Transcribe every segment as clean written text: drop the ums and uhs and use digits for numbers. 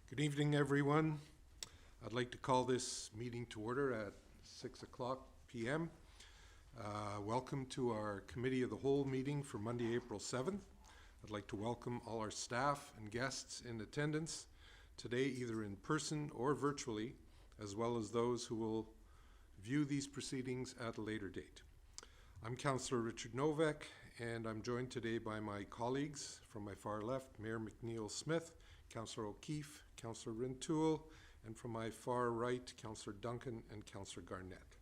Good evening, everyone. I'd like to call this meeting to order at 6 o'clock p.m. Welcome to our Committee of the Whole meeting for Monday, April 7th. I'd like to welcome all our staff and guests in attendance today, either in person or virtually, as well as those who will view these proceedings at a later date. I'm Councillor Richard Novak, and I'm joined today by my colleagues from my far left, Mayor McNeil Smith, Councillor O'Keefe, Councillor Rintoul, and from my far right, Councillor Duncan and Councillor Garnett.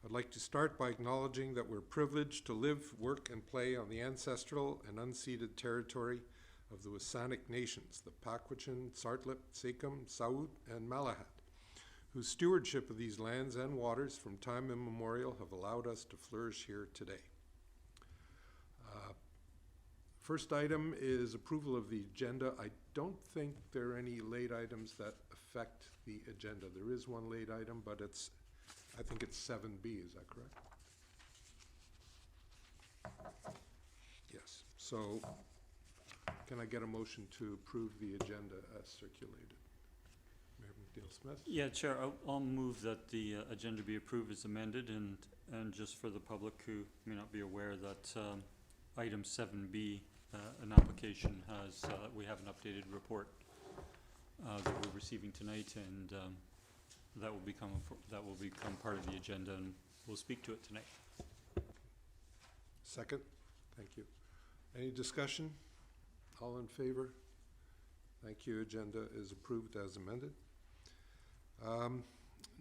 I'd like to start by acknowledging that we're privileged to live, work, and play on the ancestral and unceded territory of the Wasanic nations, the Pakwachin, Tsartlip, Sekum, Saut, and Malahat, whose stewardship of these lands and waters from time immemorial have allowed us to flourish here today. First item is approval of the agenda. I don't think there are any late items that affect the agenda. There is one late item, but I think it's 7B, is that correct? Yes. So can I get a motion to approve the agenda as circulated? Mayor McNeil Smith? Yeah, Chair, I'll move that the agenda be approved as amended, and just for the public who may not be aware that item 7B, an application has, we have an updated report that we're receiving tonight, and that will become part of the agenda, and we'll speak to it tonight. Second. Thank you. Any discussion? All in favor? Thank you. Agenda is approved as amended.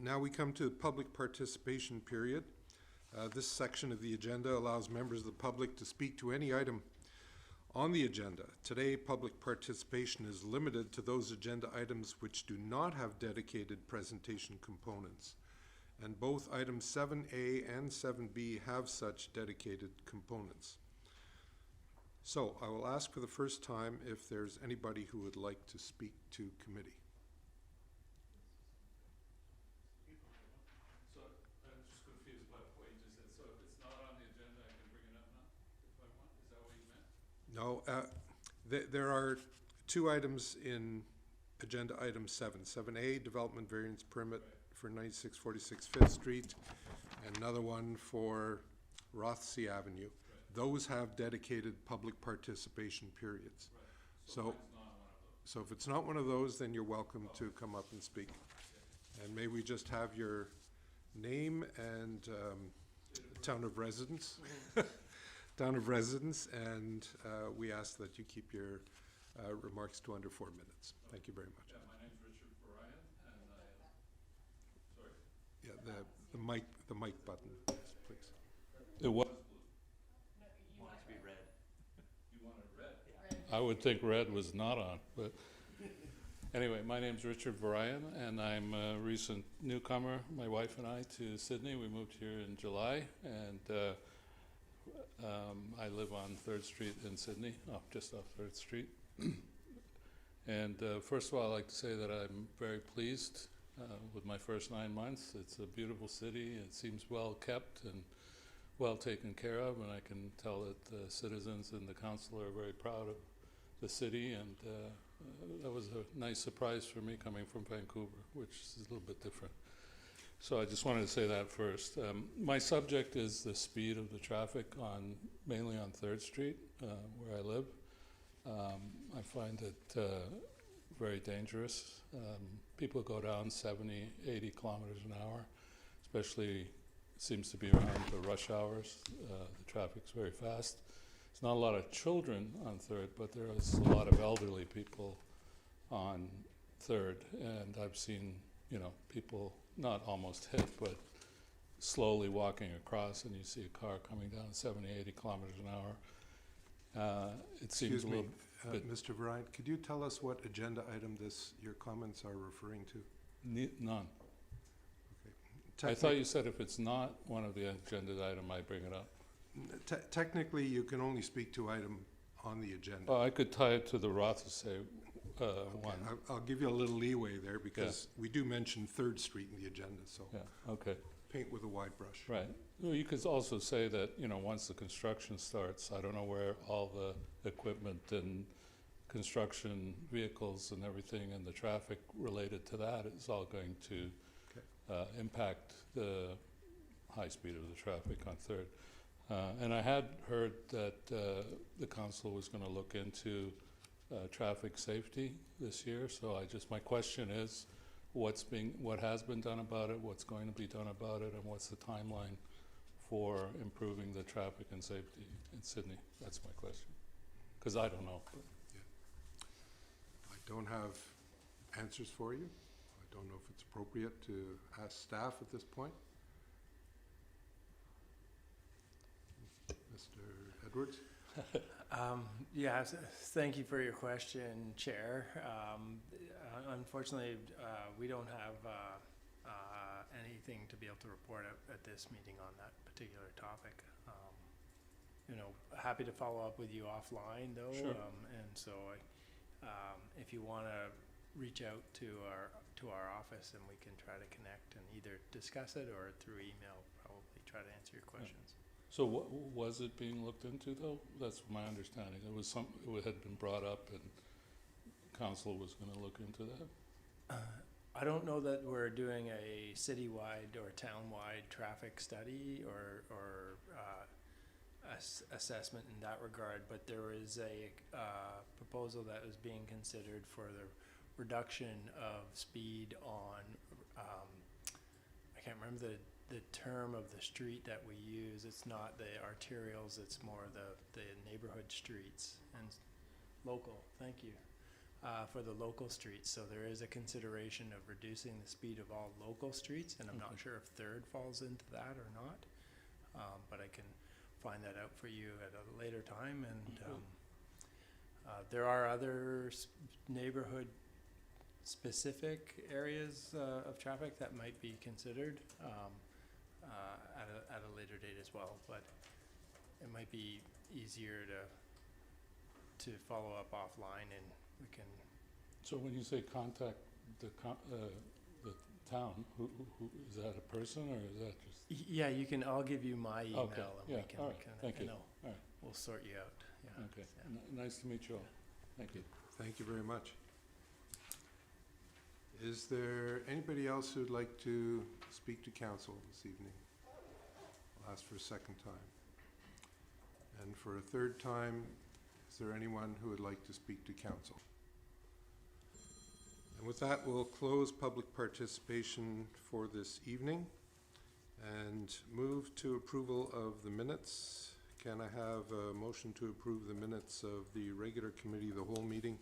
Now we come to the public participation period. This section of the agenda allows members of the public to speak to any item on the agenda. Today, public participation is limited to those agenda items which do not have dedicated presentation components, and both items 7A and 7B have such dedicated components. So I will ask for the first time if there's anybody who would like to speak to committee. So I'm just confused by what you just said. So if it's not on the agenda, I can bring it up now if I want? Is that what you meant? No, there are two items in agenda item 7. 7A, Development Variance Permit for 9646 5th Street, and another one for Rothesay Avenue. Those have dedicated public participation periods. So if it's not one of those, then you're welcome to come up and speak. And may we just have your name and town of residence? And we ask that you keep your remarks to under 4 minutes. Thank you very much. Yeah, my name's Richard Varian, and sorry. Yeah, the mic button, please. It was blue. You want it to be red. You wanted red? I would think red was not on, but anyway, my name's Richard Varian, and I'm a recent newcomer, my wife and I, to Sydney. We moved here in July, and I live on 3rd Street in Sydney, just off 3rd Street. And first of all, I'd like to say that I'm very pleased with my first 9 months. It's a beautiful city. It seems well kept and well taken care of, and I can tell that the citizens and the council are very proud of the city, and that was a nice surprise for me coming from Vancouver, which is a little bit different. So I just wanted to say that first. My subject is the speed of the traffic mainly on 3rd Street, where I live. I find it very dangerous. People go down 70, 80 kilometers an hour, especially seems to be around the rush hours. The traffic's very fast. There's not a lot of children on 3rd, but there is a lot of elderly people on 3rd, and I've seen, people not almost hit, but slowly walking across, and you see a car coming down 70, 80 kilometers an hour. It seems Excuse a me, little bit... Mr. Varian, could you tell us what agenda item your comments are referring to? None. Okay. I thought you said if it's not one of the agenda item, I bring it up. Technically, you can only speak to item on the agenda. Well, I could tie it to the Rothesay one. I'll give you a little leeway there because we do mention 3rd Street in the agenda, so paint with a wide brush. Right. Well, you could also say that, once the construction starts, I don't know where all the equipment and construction vehicles and everything, and the traffic related to that is all going to impact the high speed of the traffic on Third. And I had heard that the council was going to look into traffic safety this year. So my question is, what has been done about it, what's going to be done about it, and what's the timeline for improving the traffic and safety in Sydney? That's my question, because I don't know. I don't have answers for you. I don't know if it's appropriate to ask staff at this point. Mr. Edwards? Yes, thank you for your question, Chair. Unfortunately, we don't have anything to be able to report at this meeting on that particular topic. Happy to follow up with you offline, though. Sure. And so, if you want to reach out to our office, and we can try to connect and either discuss it or through email, probably try to answer your questions. So was it being looked into, though? That's my understanding. It had been brought up, and council was going to look into that. I don't know that we're doing a citywide or townwide traffic study or assessment in that regard, but there is a proposal that was being considered for the reduction of speed on, I can't remember the term of the street that we use. It's not the arterials, it's more the neighborhood streets and local, thank you, for the local streets. So there is a consideration of reducing the speed of all local streets, and I'm not sure if Third falls into that or not, but I can find that out for you at a later time. And there are other neighborhood specific areas of traffic that might be considered at a later date as well, but it might be easier to follow up offline, and we can. So when you say contact the town, who is that a person, or is that just? Yeah, you can. I'll give you my email, Okay. and Yeah. we can. All right. Thank you. All right. We'll sort you out. Yeah. Okay. Yeah. Nice to meet you all. Thank you. Thank you very much. Is there anybody else who'd like to speak to council this evening? I'll ask for a second time. And for a third time, is there anyone who would like to speak to council? And with that, we'll close public participation for this evening and move to approval of the minutes. Can I have a motion to approve the minutes of the regular committee of the whole meeting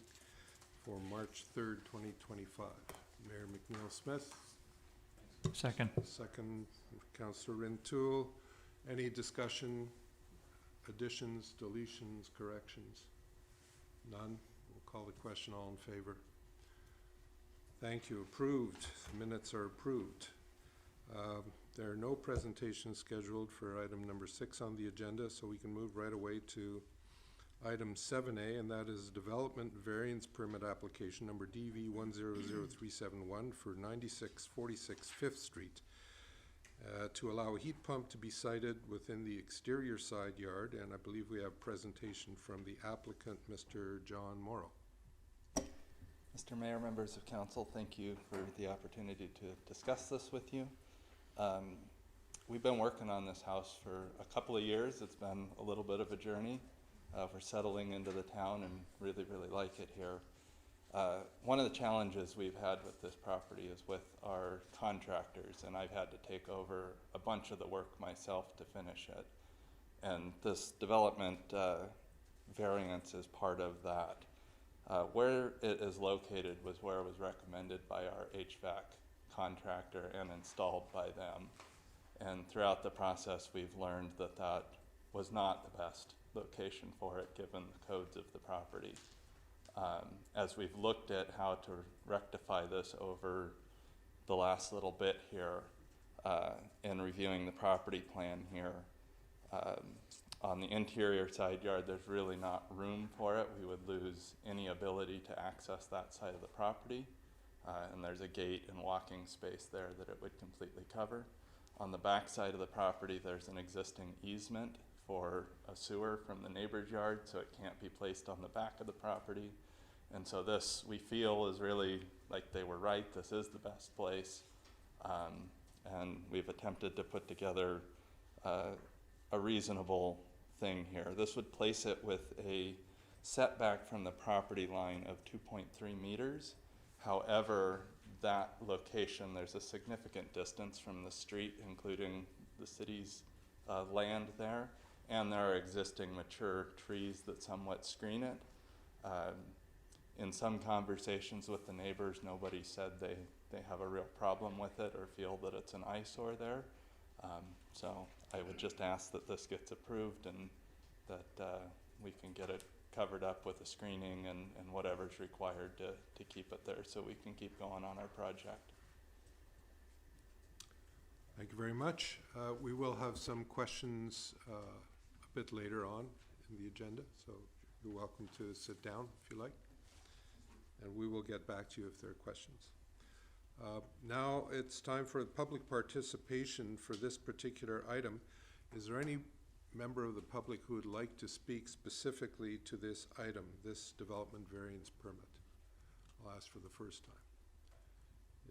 for March 3rd, 2025? Mayor McNeil-Smith. Second. Second, Councillor Rintoul. Any discussion, additions, deletions, corrections? None. We'll call the question. All in favor? Thank you. Approved. The minutes are approved. There are no presentations scheduled for item number 6 on the agenda, so we can move right away to item 7A, and that is Development Variance Permit Application number DV 100371 for 9646 5th Street to allow a heat pump to be sited within the exterior side yard, and I believe we have presentation from the applicant, Mr. John Morrow. Mr. Mayor, members of council, thank you for the opportunity to discuss this with you. We've been working on this house for a couple of years. It's been a little bit of a journey. We're settling into the town and really, really like it here. One of the challenges we've had with this property is with our contractors, and I've had to take over a bunch of the work myself to finish it. And this development variance is part of that. Where it is located was where it was recommended by our HVAC contractor and installed by them. And throughout the process, we've learned that that was not the best location for it, given the codes of the property. As we've looked at how to rectify this over the last little bit here, in reviewing the property plan here, on the interior side yard, there's really not room for it. We would lose any ability to access that side of the property. And there's a gate and walking space there that it would completely cover. On the back side of the property, there's an existing easement for a sewer from the neighbor's yard, so it can't be placed on the back of the property. And so this, we feel, is really like they were right. This is the best place. And we've attempted to put together a reasonable thing here. This would place it with a setback from the property line of 2.3 meters. However, that location, there's a significant distance from the street, including the city's land there, and there are existing mature trees that somewhat screen it. In some conversations with the neighbors, nobody said they have a real problem with it or feel that it's an eyesore there. So I would just ask that this gets approved and that we can get it covered up with the screening and whatever's required to keep it there so we can keep going on our project. Thank you very much. We will have some questions a bit later on in the agenda, so you're welcome to sit down if you like. And we will get back to you if there are questions. Now it's time for public participation for this particular item. Is there any member of the public who would like to speak specifically to this item, this development variance permit? I'll ask for the first time.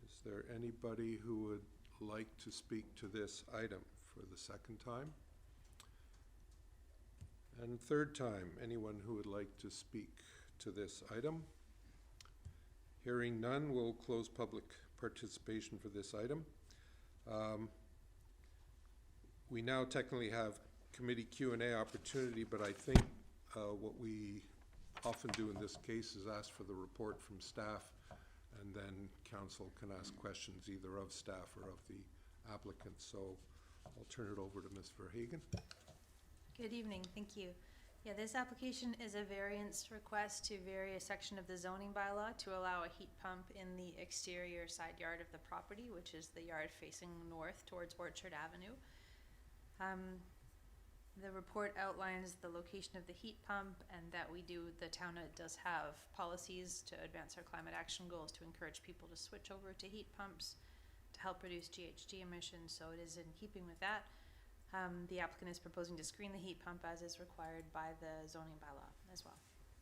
Is there anybody who would like to speak to this item for the second time? And third time, anyone who would like to speak to this item? Hearing none, we'll close public participation for this item. We now technically have committee Q&A opportunity, but I think what we often do in this case is ask for the report from staff, and then council can ask questions either of staff or of the applicant. So I'll turn it over to Ms. Verhagen. Good evening, thank you. Yeah, this application is a variance request to vary a section of the zoning bylaw to allow a heat pump in the exterior side yard of the property, which is the yard facing north towards Orchard Avenue. The report outlines the location of the heat pump and that the town does have policies to advance our climate action goals to encourage people to switch over to heat pumps to help reduce GHG emissions, so it is in keeping with that. The applicant is proposing to screen the heat pump as is required by the zoning bylaw as well.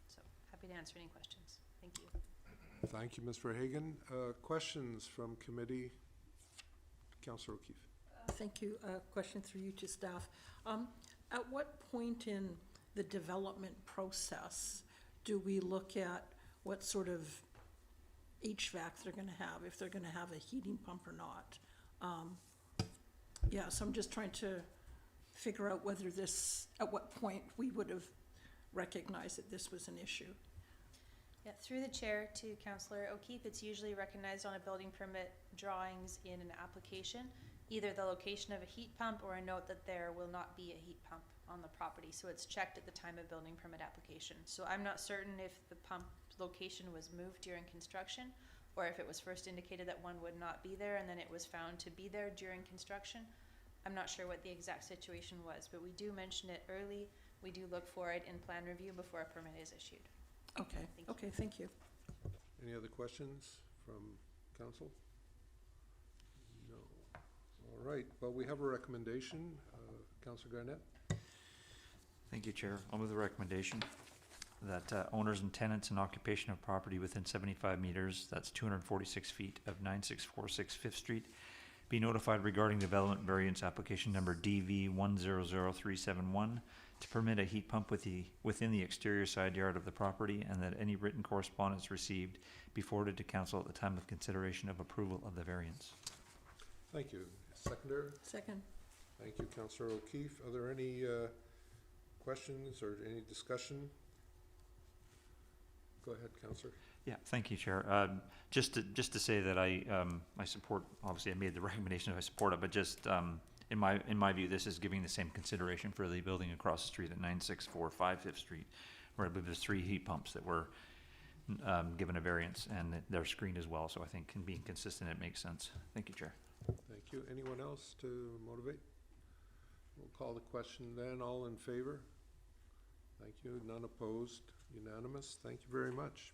So happy to answer any questions. Thank you. Thank you, Ms. Verhagen. Questions from committee? Councillor O'Keefe. Thank you. Question through you to staff. At what point in the development process do we look at what sort of HVAC they're going to have, if they're going to have a heating pump or not? Yeah, so I'm just trying to figure out whether this, at what point we would have recognized that this was an issue. Yeah, through the chair to Councillor O'Keefe, it's usually recognized on a building permit drawings in an application, either the location of a heat pump or a note that there will not be a heat pump on the property. So it's checked at the time of building permit application. So I'm not certain if the pump location was moved during construction or if it was first indicated that one would not be there and then it was found to be there during construction. I'm not sure what the exact situation was, but we do mention it early. We do look for it in plan review before a permit is issued. Okay, okay, thank you. Any other questions from council? No. All right, well, we have a recommendation. Councillor Garnett. Thank you, Chair. I'll move the recommendation that owners and tenants in occupation of property within 75 meters, that's 246 feet of 9646 5th Street, be notified regarding development variance application number DV100371 to permit a heat pump within the exterior side yard of the property, and that any written correspondence received be forwarded to council at the time of consideration of approval of the variance. Thank you. Seconder. Second. Thank you, Councillor O'Keefe. Are there any questions or any discussion? Go ahead, Councillor. Yeah, thank you, Chair. Just to say that I support. Obviously, I made the recommendation. I support it, but just in my view, this is giving the same consideration for the building across the street at 9645 5th Street, where I believe there's 3 heat pumps that were given a variance, and they're screened as well. So I think, being consistent, it makes sense. Thank you, Chair. Thank you. Anyone else to motivate? We'll call the question then. All in favor? Thank you. None opposed? Unanimous. Thank you very much.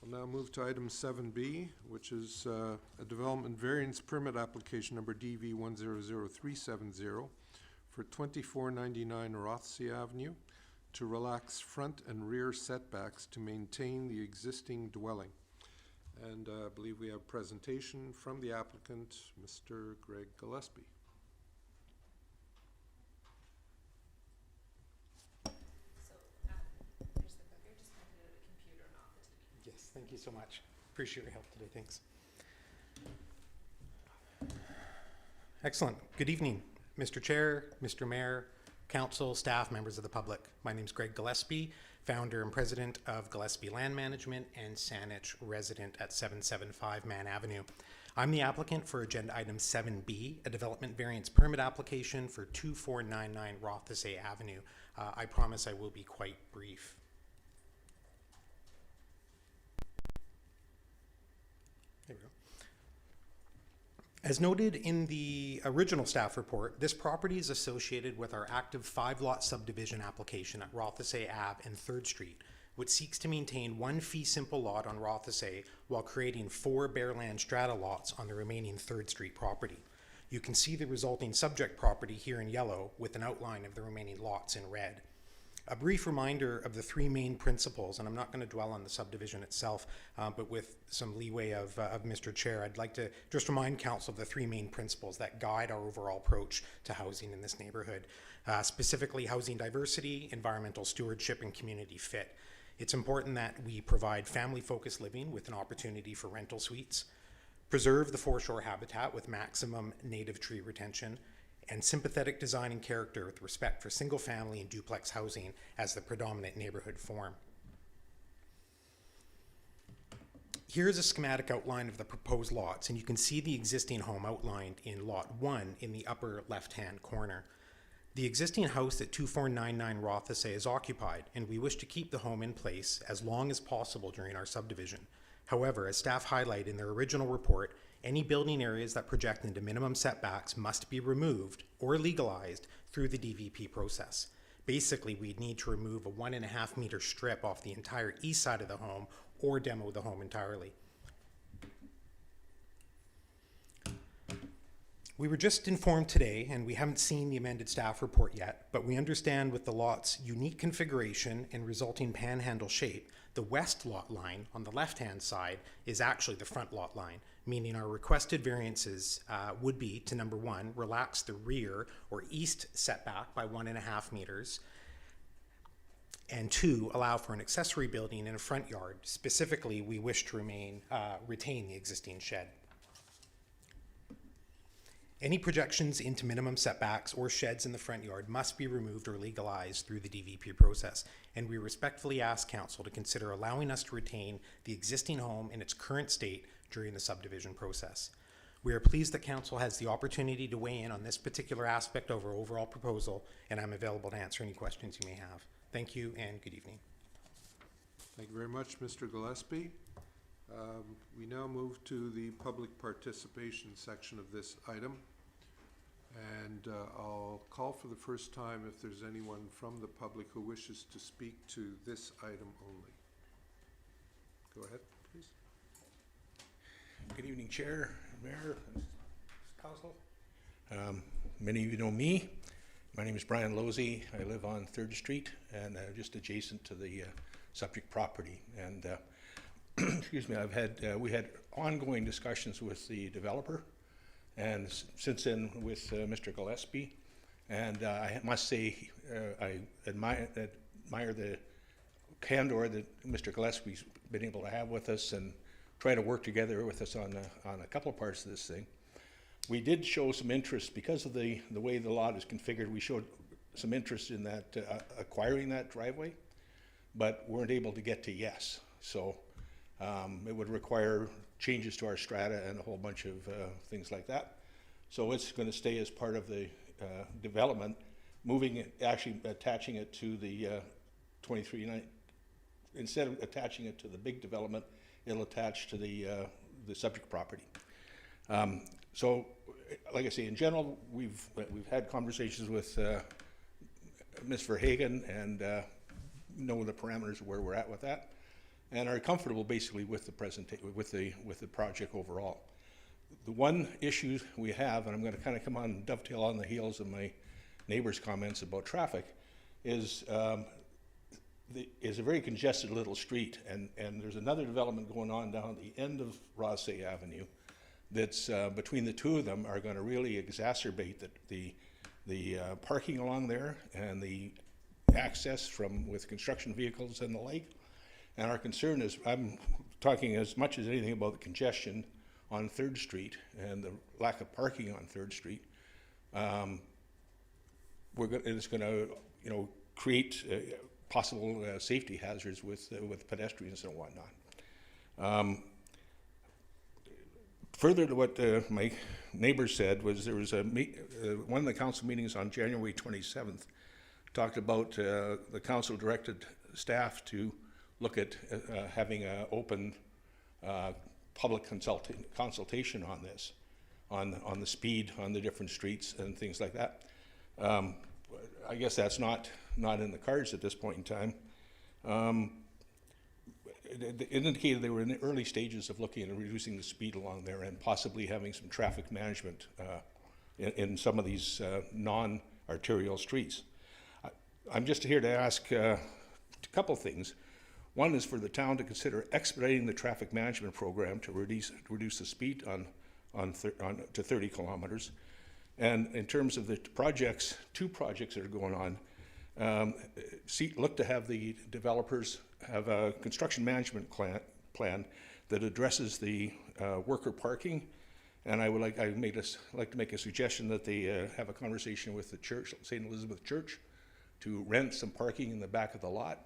We'll now move to item 7B, which is a development variance permit application number DV100370 for 2499 Rothesay Avenue to relax front and rear setbacks to maintain the existing dwelling. And I believe we have presentation from the applicant, Mr. Greg Gillespie. Yes, thank you so much. Appreciate your help today, thanks. Excellent. Good evening, Mr. Chair, Mr. Mayor, council, staff, members of the public. My name is Greg Gillespie, founder and president of Gillespie Land Management and Saanich resident at 775 Mann Avenue. I'm the applicant for agenda item 7B, a development variance permit application for 2499 Rothesay Avenue. I promise I will be quite brief. There we go. As noted in the original staff report, this property is associated with our active 5-lot subdivision application at Rothesay Ave and 3rd Street, which seeks to maintain one fee simple lot on Rothesay while creating 4 bare land strata lots on the remaining 3rd Street property. You can see the resulting subject property here in yellow with an outline of the remaining lots in red. A brief reminder of the 3 main principles, and I'm not going to dwell on the subdivision itself, but with some leeway of Mr. Chair, I'd like to just remind Council of the 3 main principles that guide our overall approach to housing in this neighborhood, specifically housing diversity, environmental stewardship, and community fit. It's important that we provide family-focused living with an opportunity for rental suites, preserve the foreshore habitat with maximum native tree retention, and sympathetic design and character with respect for single-family and duplex housing as the predominant neighborhood form. Here's a schematic outline of the proposed lots, and you can see the existing home outlined in Lot 1 in the upper left-hand corner. The existing house at 2499 Rothesay is occupied, and we wish to keep the home in place as long as possible during our subdivision. However, as staff highlight in their original report, any building areas that project into minimum setbacks must be removed or legalized through the DVP process. Basically, we'd need to remove a 1.5 meter strip off the entire east side of the home or demo the home entirely. We were just informed today, and we haven't seen the amended staff report yet, but we understand with the lot's unique configuration and resulting panhandle shape, the west lot line on the left-hand side is actually the front lot line, meaning our requested variances would be to, number 1, relax the rear or east setback by 1.5 meters, and 2, allow for an accessory building in a front yard. Specifically, we wish to retain the existing shed. Any projections into minimum setbacks or sheds in the front yard must be removed or legalized through the DVP process, and we respectfully ask Council to consider allowing us to retain the existing home in its current state during the subdivision process. We are pleased that Council has the opportunity to weigh in on this particular aspect of our overall proposal, and I'm available to answer any questions you may have. Thank you and good evening. Thank you very much, Mr. Gillespie. We now move to the public participation section of this item. And I'll call for the first time if there's anyone from the public who wishes to speak to this item only. Go ahead, please. Good evening, Chair, Mayor, Council. Many of you know me. My name is Brian Losey. I live on 3rd Street and just adjacent to the subject property. And excuse me, we had ongoing discussions with the developer, and since then with Mr. Gillespie. And I must say, I admire the candor that Mr. Gillespie's been able to have with us and try to work together with us on a couple of parts of this thing. We did show some interest because of the way the lot is configured. We showed some interest in that acquiring that driveway, but weren't able to get to yes. So it would require changes to our strata and a whole bunch of things like that. So it's going to stay as part of the development, moving it, actually attaching it to the 23-9. Instead of attaching it to the big development, it'll attach to the subject property. So, like I say, in general, we've had conversations with Ms. Verhagen and know the parameters of where we're at with that, and are comfortable basically with the with the project overall. The one issue we have, and I'm going to kind of come on dovetail on the heels of my neighbor's comments about traffic, is is a very congested little street, and there's another development going on down at the end of Rothesay Avenue that's between the two of them are going to really exacerbate the parking along there and the access from with construction vehicles and the like. And our concern is, I'm talking as much as anything about the congestion on 3rd Street and the lack of parking on 3rd Street. It's going to, you know, create possible safety hazards with pedestrians and whatnot. Further to what my neighbor said was there was one of the council meetings on January 27th talked about the council directed staff to look at having an open public consultation on this, on the speed on the different streets and things like that. I guess that's not in the cards at this point in time. It indicated they were in the early stages of looking at reducing the speed along there and possibly having some traffic management in some of these non-arterial streets. I'm just here to ask a couple things. One is for the town to consider expediting the traffic management program to reduce the speed to 30 kilometers. And in terms of the projects, 2 projects that are going on, look to have the developers have a construction management plan that addresses the worker parking. And I would like to make a suggestion that they have a conversation with the church, St. Elizabeth Church, to rent some parking in the back of the lot.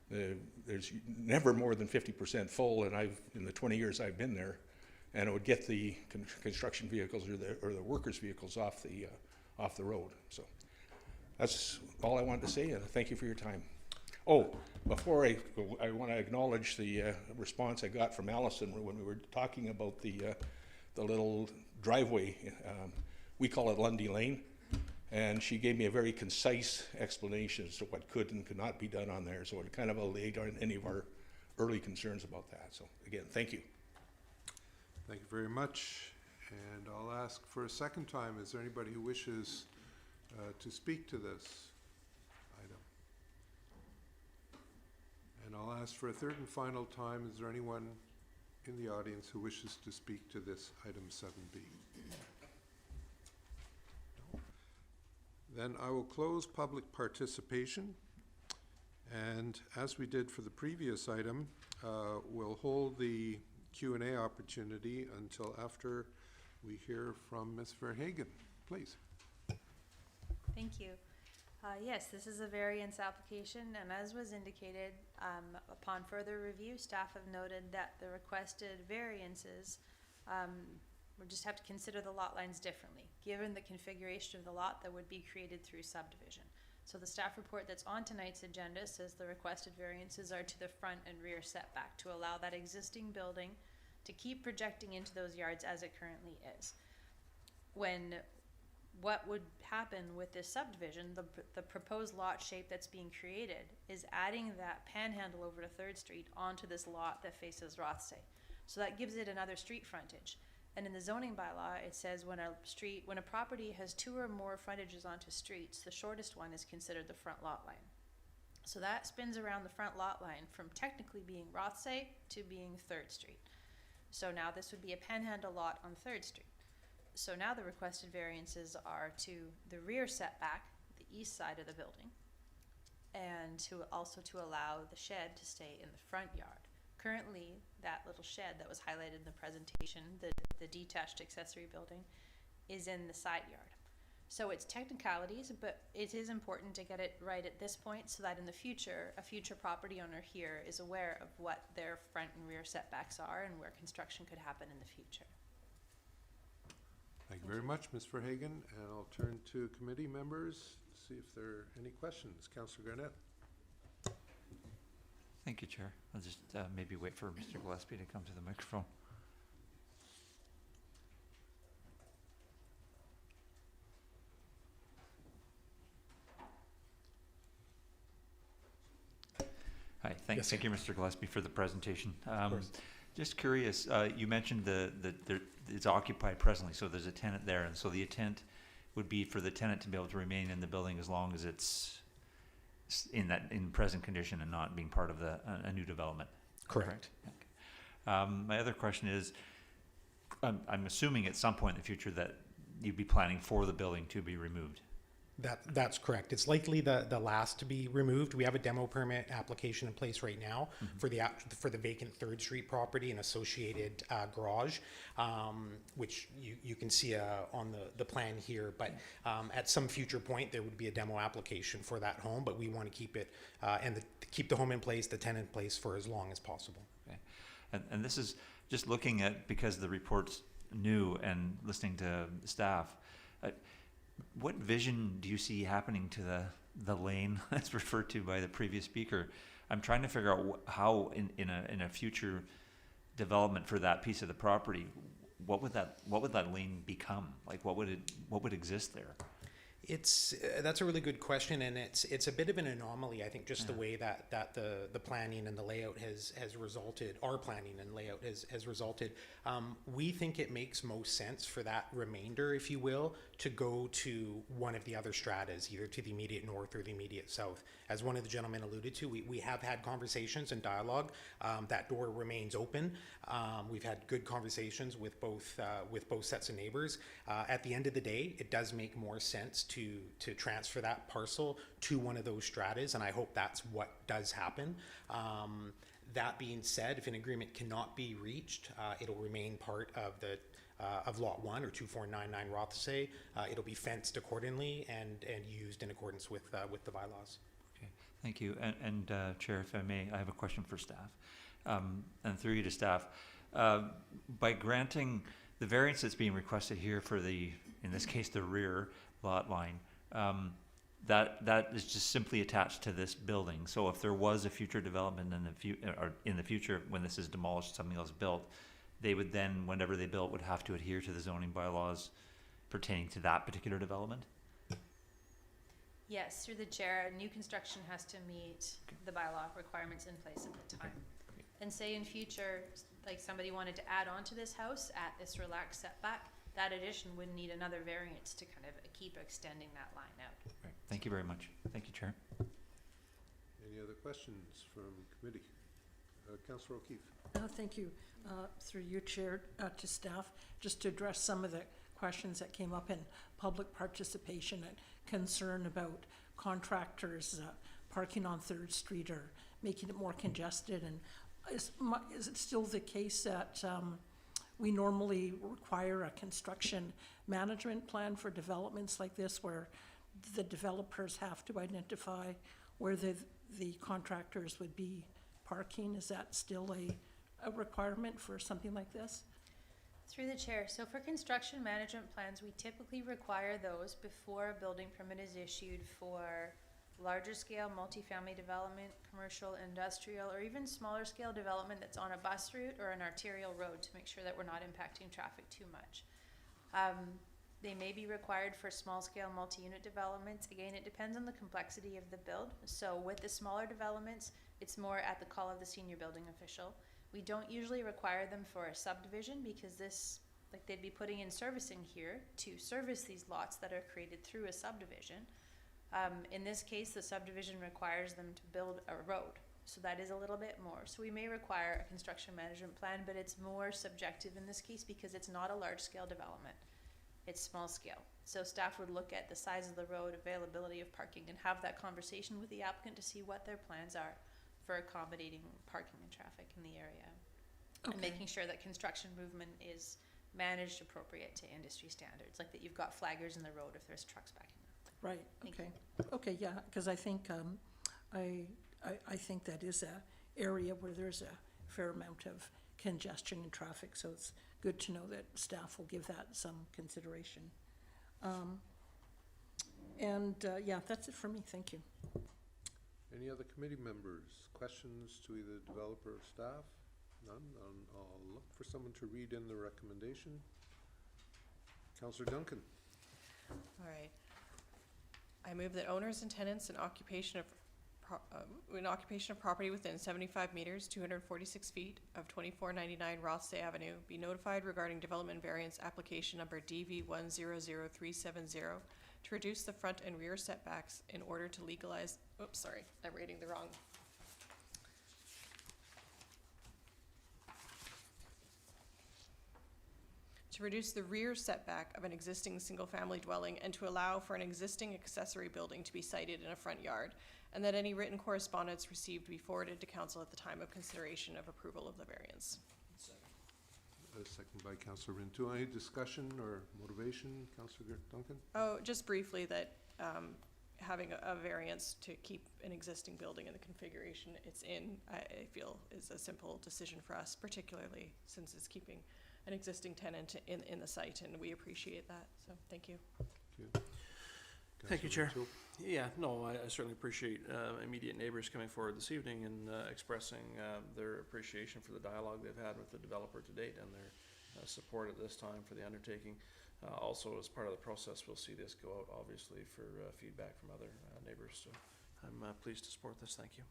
There's never more than 50% full, and in the 20 years I've been there, and it would get the construction vehicles or the workers' vehicles off the road. So that's all I wanted to say, and thank you for your time. Oh, before I want to acknowledge the response I got from Allison when we were talking about the little driveway. We call it Lundy Lane, and she gave me a very concise explanation as to what could and could not be done on there. So it kind of allayed any of our early concerns about that. So again, thank you. Thank you very much. And I'll ask for a second time, is there anybody who wishes to speak to this item? And I'll ask for a third and final time, is there anyone in the audience who wishes to speak to this item 7B? No. Then I will close public participation. And as we did for the previous item, we'll hold the Q&A opportunity until after we hear from Ms. Verhagen. Please. Thank you. Yes, this is a variance application, and as was indicated, upon further review, staff have noted that the requested variances, we'll just have to consider the lot lines differently, given the configuration of the lot that would be created through subdivision. So the staff report that's on tonight's agenda says the requested variances are to the front and rear setback to allow that existing building to keep projecting into those yards as it currently is. What would happen with this subdivision, the proposed lot shape that's being created is adding that panhandle over to 3rd Street onto this lot that faces Rothesay. So that gives it another street frontage. And in the zoning bylaw, it says when a property has 2 or more frontages onto streets, the shortest one is considered the front lot line. So that spins around the front lot line from technically being Rothesay to being 3rd Street. So now this would be a panhandle lot on 3rd Street. So now the requested variances are to the rear setback, the east side of the building, and to allow the shed to stay in the front yard. Currently, that little shed that was highlighted in the presentation, the detached accessory building, is in the side yard. So it's technicalities, but it is important to get it right at this point so that in the future, a future property owner here is aware of what their front and rear setbacks are and where construction could happen in the future. Thank you very much, Ms. Verhagen, and I'll turn to committee members to see if there are any questions. Councillor Garnett. Thank you, Chair. I'll just maybe wait for Mr. Gillespie to come to the microphone. Hi, thank you, Mr. Gillespie, for the presentation. Just curious, you mentioned it's occupied presently, so there's a tenant there, and so the intent would be for the tenant to be able to remain in the building as long as it's in present condition and not being part of a new development. Correct. Okay. My other question is, I'm assuming at some point in the future that you'd be planning for the building to be removed. That's correct. It's likely the last to be removed. We have a demo permit application in place right now for the vacant 3rd Street property and associated garage, which you can see on the plan here. But at some future point, there would be a demo application for that home. But we want to keep it keep the home in place, the tenant in place for as long as possible. Okay. And this is just looking at, because the report's new and listening to staff. What vision do you see happening to the lane that's referred to by the previous speaker? I'm trying to figure out how in a future development for that piece of the property, what would that lane become? Like what would exist there? That's a really good question, and it's a bit of an anomaly. I think just the way that the planning and the layout has resulted, our planning and layout has resulted. We think it makes most sense for that remainder, if you will, to go to one of the other stratas, either to the immediate north or the immediate south. As one of the gentlemen alluded to, we have had conversations and dialogue. That door remains open. We've had good conversations with both sets of neighbors. At the end of the day, it does make more sense to transfer that parcel to one of those stratas, and I hope that's what does happen. That being said, if an agreement cannot be reached, it'll remain part of of Lot 1 or 2499 Rothesay. It'll be fenced accordingly and used in accordance with the bylaws. Okay, thank you. And Chair, if I may, I have a question for staff, and through you to staff. By granting the variance that's being requested here for in this case, the rear lot line, that is just simply attached to this building. So if there was a future development in the future when this is demolished, something else built, they would then, whenever they built, would have to adhere to the zoning bylaws pertaining to that particular development? Yes, through the chair, new construction has to meet the bylaw requirements in place at the time. Okay. And say in future, like somebody wanted to add on to this house at this relaxed setback, that addition would need another variance to kind of keep extending that line out. Right. Thank you very much. Thank you, Chair. Any other questions from committee? Councillor O'Keefe. Thank you. Through you, Chair, to staff, just to address some of the questions that came up in public participation and concern about contractors parking on 3rd Street or making it more congested. And is it still the case that we normally require a construction management plan for developments like this, where the developers have to identify where the contractors would be parking? Is that still a requirement for something like this? Through the chair, so for construction management plans, we typically require those before a building permit is issued for larger scale multifamily development, commercial, industrial, or even smaller scale development that's on a bus route or an arterial road, to make sure that we're not impacting traffic too much. They may be required for small scale multi-unit developments. Again, it depends on the complexity of the build. So with the smaller developments, it's more at the call of the senior building official. We don't usually require them for a subdivision, because they'd be putting in servicing here to service these lots that are created through a subdivision. In this case, the subdivision requires them to build a road, so that is a little bit more. So we may require a construction management plan, but it's more subjective in this case because it's not a large-scale development. It's small scale. So staff would look at the size of the road, availability of parking, and have that conversation with the applicant to see what their plans are for accommodating parking and traffic in the area. Okay. And making sure that construction movement is managed appropriate to industry standards, like that you've got flaggers in the road if there's trucks backing up. Right. Okay. Okay. Yeah. Because I think I think that is a area where there's a fair amount of congestion and traffic. So it's good to know that staff will give that some consideration. Yeah, that's it for me. Thank you. Any other committee members? Questions to either developer or staff? None? I'll look for someone to read in the recommendation. Councillor Duncan. All right. I move that owners and tenants in occupation of property within 75 meters, 246 feet of 2499 Rothesay Avenue be notified regarding development variance application number DV100370 to reduce the front and rear setbacks in order to legalize, oops, sorry, I'm reading the wrong. To reduce the rear setback of an existing single-family dwelling and to allow for an existing accessory building to be sited in a front yard, and that any written correspondence received be forwarded to council at the time of consideration of approval of the variance. Second by Councillor Rintoul. Any discussion or motivation, Councillor Duncan? Oh, just briefly that having a variance to keep an existing building in the configuration it's in, I feel is a simple decision for us, particularly since it's keeping an existing tenant in the site, and we appreciate that. So, thank you. Thank you, Councillor Chair. Rintoul. Yeah, no, I certainly appreciate immediate neighbors coming forward this evening and expressing their appreciation for the dialogue they've had with the developer to date and their support at this time for the undertaking. Also, as part of the process, we'll see this go out, obviously, for feedback from other neighbors. So I'm pleased to support this. Thank you.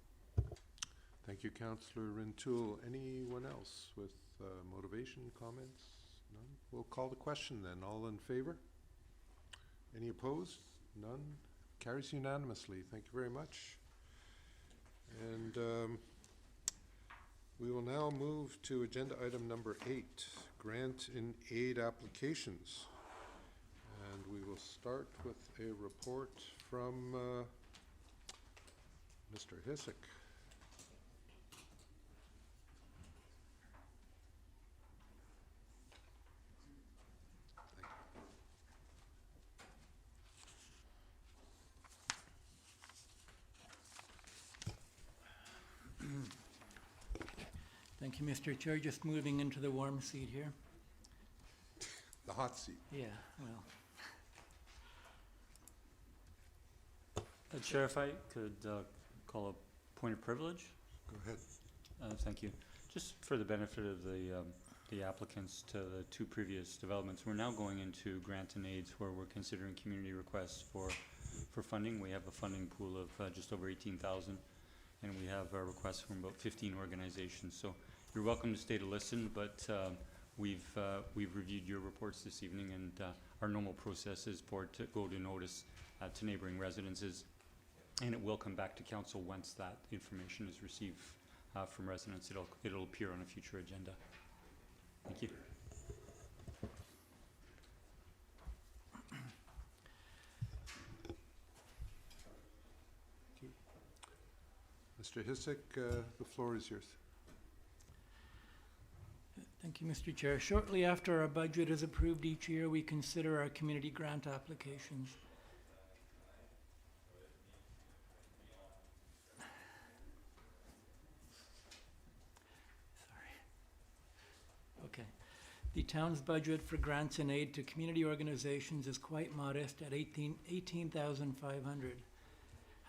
Thank you, Councillor Rintoul. Anyone else with motivation, comments? None? We'll call the question then. All in favor? Any opposed? None? Carries unanimously. Thank you very much. And we will now move to agenda item number 8, grant in aid applications. And we will start with a report from Mr. Hissick. Thank you, Mr. Chair. Just moving into the warm seat here. The hot seat. Yeah, well, Chair, if I could call a point of privilege? Go ahead. Thank you. Just for the benefit of the applicants to the 2 previous developments, we're now going into grant and aids where we're considering community requests for funding. We have a funding pool of just over 18,000, and we have requests from about 15 organizations. So you're welcome to stay to listen, but we've reviewed your reports this evening, and our normal process is for it to go to notice to neighboring residences, and it will come back to council once that information is received from residents. It'll appear on a future agenda. Thank you. Mr. Hissick, the floor is yours. thank you, Mr. Chair. Shortly after our budget is approved each year, we consider our community grant applications. Okay. The town's budget for grants and aid to community organizations is quite modest at $18,500.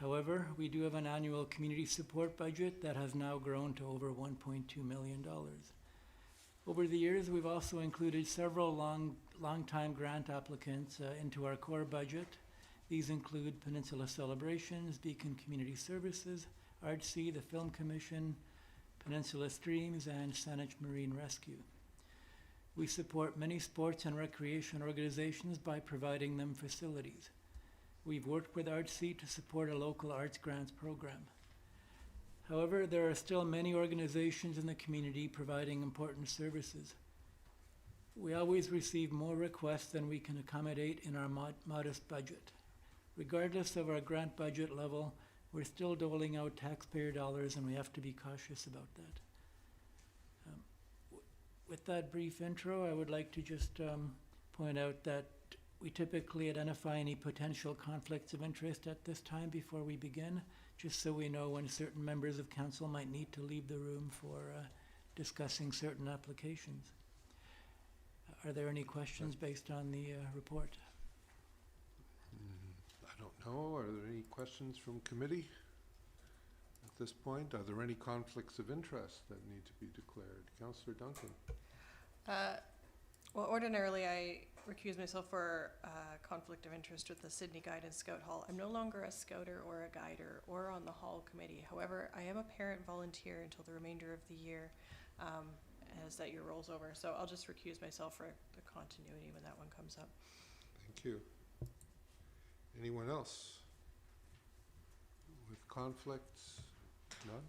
However, we do have an annual community support budget that has now grown to over $1.2 million. Over the years, we've also included several long-time grant applicants into our core budget. These include Peninsula Celebrations, Beacon Community Services, Artsy, the Film Commission, Peninsula Streams, and Saanich Marine Rescue. We support many sports and recreation organizations by providing them facilities. We've worked with Artsy to support a local arts grants program. However, there are still many organizations in the community providing important services. We always receive more requests than we can accommodate in our modest budget. Regardless of our grant budget level, we're still doling out taxpayer dollars, and we have to be cautious about that. With that brief intro, I would like to just point out that we typically identify any potential conflicts of interest at this time before we begin, just so we know when certain members of council might need to leave the room for discussing certain applications. Are there any questions based on the report? I don't know. Are there any questions from committee at this point? Are there any conflicts of interest that need to be declared? Councillor Duncan. Well, ordinarily I recuse myself for conflict of interest with the Sydney Guide and Scout Hall. I'm no longer a scouter or a guider or on the hall committee. However, I am a parent volunteer until the remainder of the year as that year rolls over. So I'll just recuse myself for the continuity when that one comes up. Thank you. Anyone else? With conflicts? None?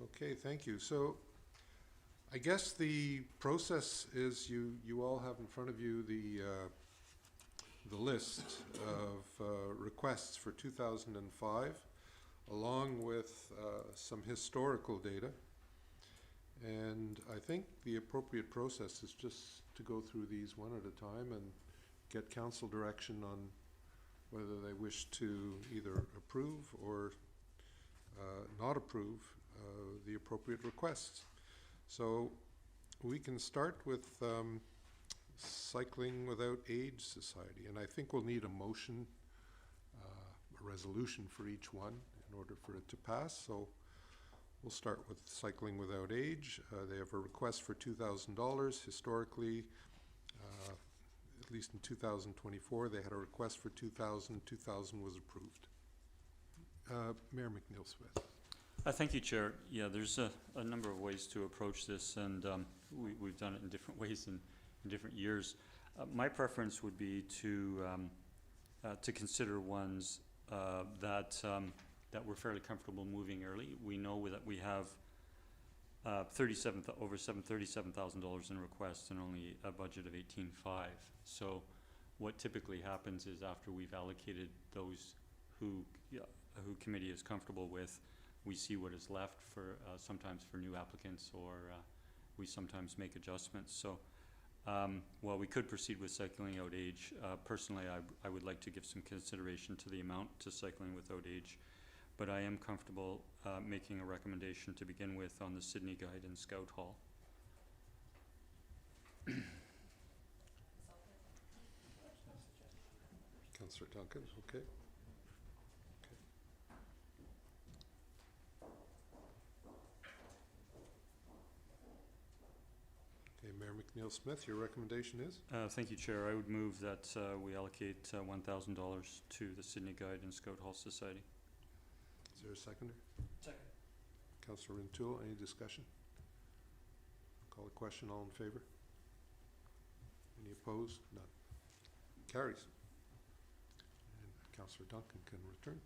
Okay, thank you. So I guess the process is you all have in front of you the list of requests for 2005, along with some historical data. And I think the appropriate process is just to go through these one at a time and get council direction on whether they wish to either approve or not approve the appropriate requests. So we can start with Cycling Without Age Society, and I think we'll need a motion, a resolution for each one in order for it to pass. So we'll start with Cycling Without Age. They have a request for $2,000. Historically, at least in 2024, they had a request for $2,000. $2,000 was approved. Mayor McNeil-Smith. Thank you, Chair. Yeah, there's a number of ways to approach this, and we've done it in different ways in different years. My preference would be to consider ones that we're fairly comfortable moving early. We know that we have over $37,000 in requests and only a budget of $18,500. So what typically happens is after we've allocated those who committee is comfortable with, we see what is left for sometimes for new applicants, or we sometimes make adjustments. So while we could proceed with Cycling Out Age, personally I would like to give some consideration to the amount to Cycling Without Age, but I am comfortable making a recommendation to begin with on the Sydney Guide and Scout Hall. Councillor Duncan, okay. Okay, Mayor McNeil-Smith, your recommendation is? Thank you, Chair. I would move that we allocate $1,000 to the Sydney Guide and Scout Hall Society. Is there a seconder? Second. Councillor Rintoul, any discussion? Call the question, all in favor? Any opposed? None. Carries. And Councillor Duncan can return.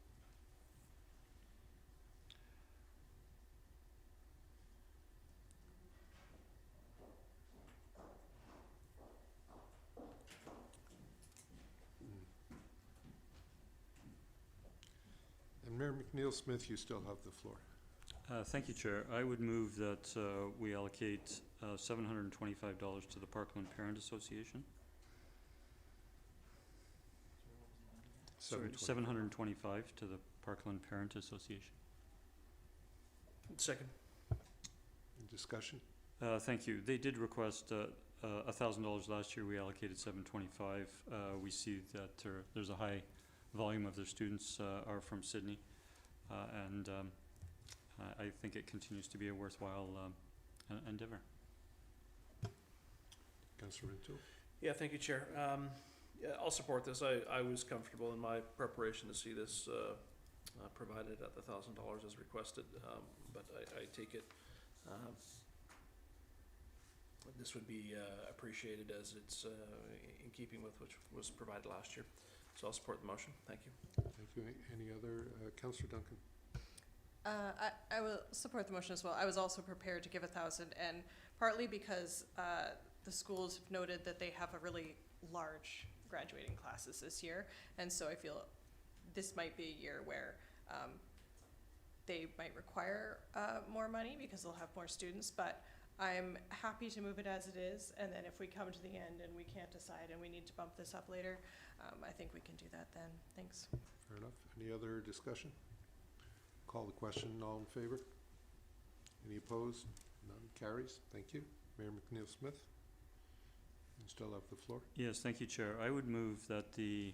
And Mayor McNeil-Smith, you still have the floor. Thank you, Chair. I would move that we allocate $725 to the Parkland Parent Association. Sorry, $725 to the Parkland Parent Association. Second. Any discussion? Thank you. They did request $1,000 last year. We allocated $725. We see that there's a high volume of their students are from Sydney, and I think it continues to be a worthwhile endeavor. Councillor Rintoul. Yeah, thank you, Chair. Yeah, I'll support this. I was comfortable in my preparation to see this provided at the $1,000 as requested, but I take it this would be appreciated as it's in keeping with which was provided last year. So I'll support the motion. Thank you. Thank you. Any other? Councillor Duncan. I will support the motion as well. I was also prepared to give 1,000, and partly because the schools have noted that they have a really large graduating classes this year, and so I feel this might be a year where they might require more money because they'll have more students, but I'm happy to move it as it is, and then if we come to the end and we can't decide and we need to bump this up later, I think we can do that then. Thanks. Fair enough. Any other discussion? Call the question. All in favor? Any opposed? None. Carries. Thank you. Mayor McNeil-Smith, you still have the floor. Yes, thank you, Chair. I would move that the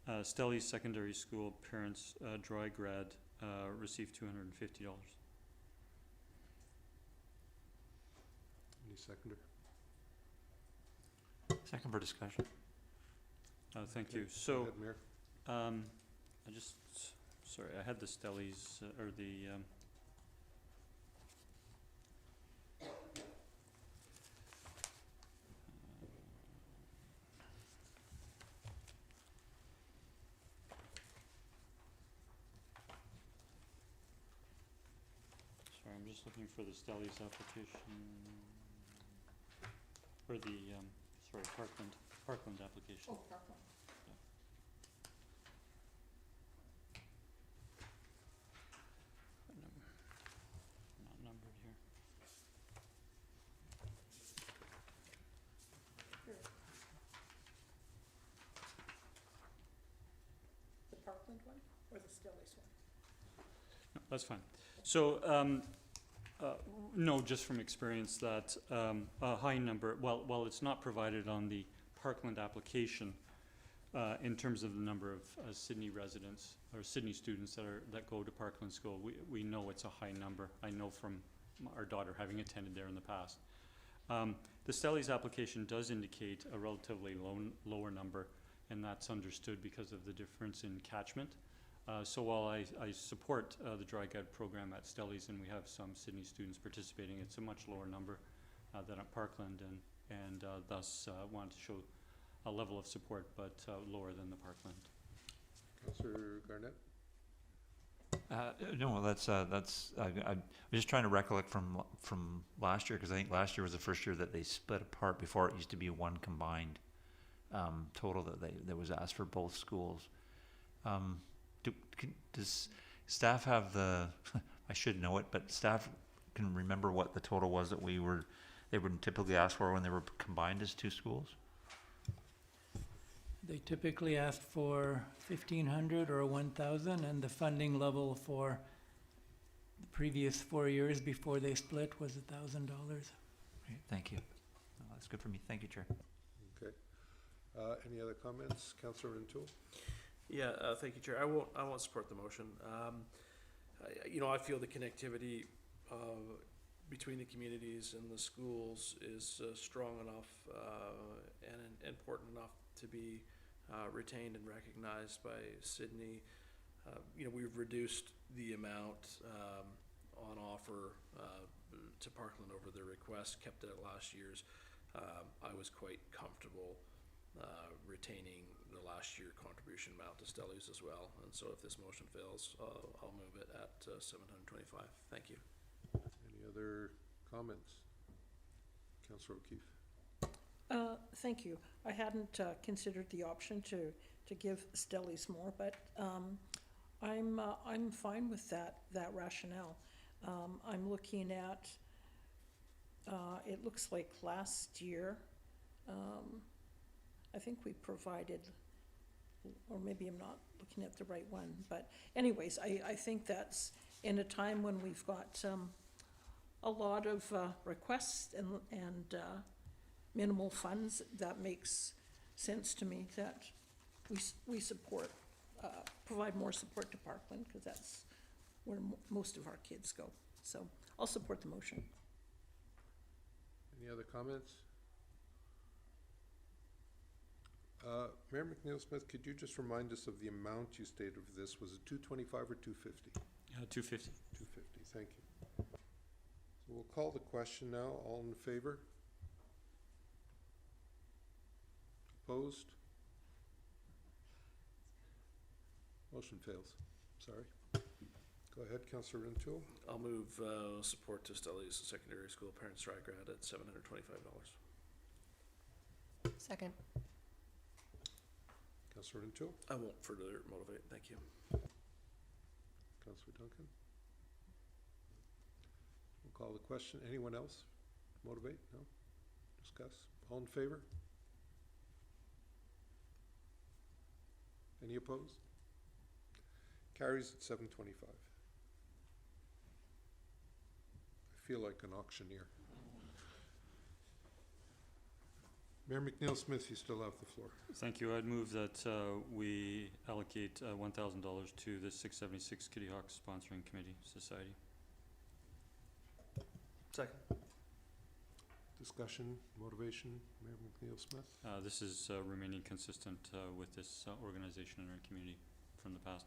Stelly Secondary School parents dry grad receive $250. Any seconder? Second for discussion. Thank Okay, you. go So, ahead, Mayor. sorry, I had the Stellys, or the, just looking for the Stellies application, or the, sorry, Parkland application. Oh, Parkland. Not numbered here. The Parkland one or the Stellies one? No, that's fine. So, no, just from experience that a high number, while it's not provided on the Parkland application, in terms of the number of Sydney residents or Sydney students that go to Parkland School, we know it's a high number. I know from our daughter having attended there in the past. The Stellies application does indicate a relatively lower number, and that's understood because of the difference in catchment. So while I support the dry gut program at Stellies, and we have some Sydney students participating, it's a much lower number than at Parkland, and thus want to show a level of support, but lower than the Parkland. Councillor Garnett? No, that's, I'm just trying to recollect from last year, because I think last year was the first year that they split apart before it used to be one combined total that was asked for both schools. Does staff have the, I should know it, but staff can remember what the total was that they would typically ask for when they were combined as two schools? They typically asked for 1,500 or 1,000, and the funding level for the previous 4 years before they split was $1,000. Great, thank you. No, that's good for me. Thank you, Chair. Okay. Any other comments? Councillor Rintoul? Yeah, thank you, Chair. I won't support the motion. I feel the connectivity between the communities and the schools is strong enough and important enough to be retained and recognized by Sydney. We've reduced the amount on offer to Parkland over the request, kept it at last year's. I was quite comfortable retaining the last year contribution amount to Stellies as well, and so if this motion fails, I'll move it at $725. Thank you. Any other comments? Councillor O'Keefe? Thank you. I hadn't considered the option to give Stellies more, but I'm fine with that rationale. I'm looking at, it looks like last year, I think we provided, or maybe I'm not looking at the right one, but anyways, I think that's in a time when we've got a lot of requests and minimal funds, that makes sense to me that we support, provide more support to Parkland, because that's where most of our kids go. So I'll support the motion. Any other comments? Mayor McNeil-Smith, could you just remind us of the amount you stated for this? Was it $225 or $250? 250. $250, thank you. So we'll call the question now. All in favor? Opposed? Motion fails. Sorry. Go ahead, Councillor Rintoul. I'll move support to Stellies Secondary School Parents Dry Grad at $725. Second. Councillor Rintoul. I won't further motivate. Thank you. Councillor Duncan. We'll call the question. Anyone else? Motivate? No? Discuss? All in favor? Any opposed? Carries at $725. I feel like an auctioneer. Mayor McNeil-Smith, you still have the floor. Thank you. I'd move that we allocate $1,000 to the 676 Kitty Hawk Sponsoring Committee Society. Second. Discussion, motivation, Mayor McNeil-Smith? This is remaining consistent with this organization in our community from the past.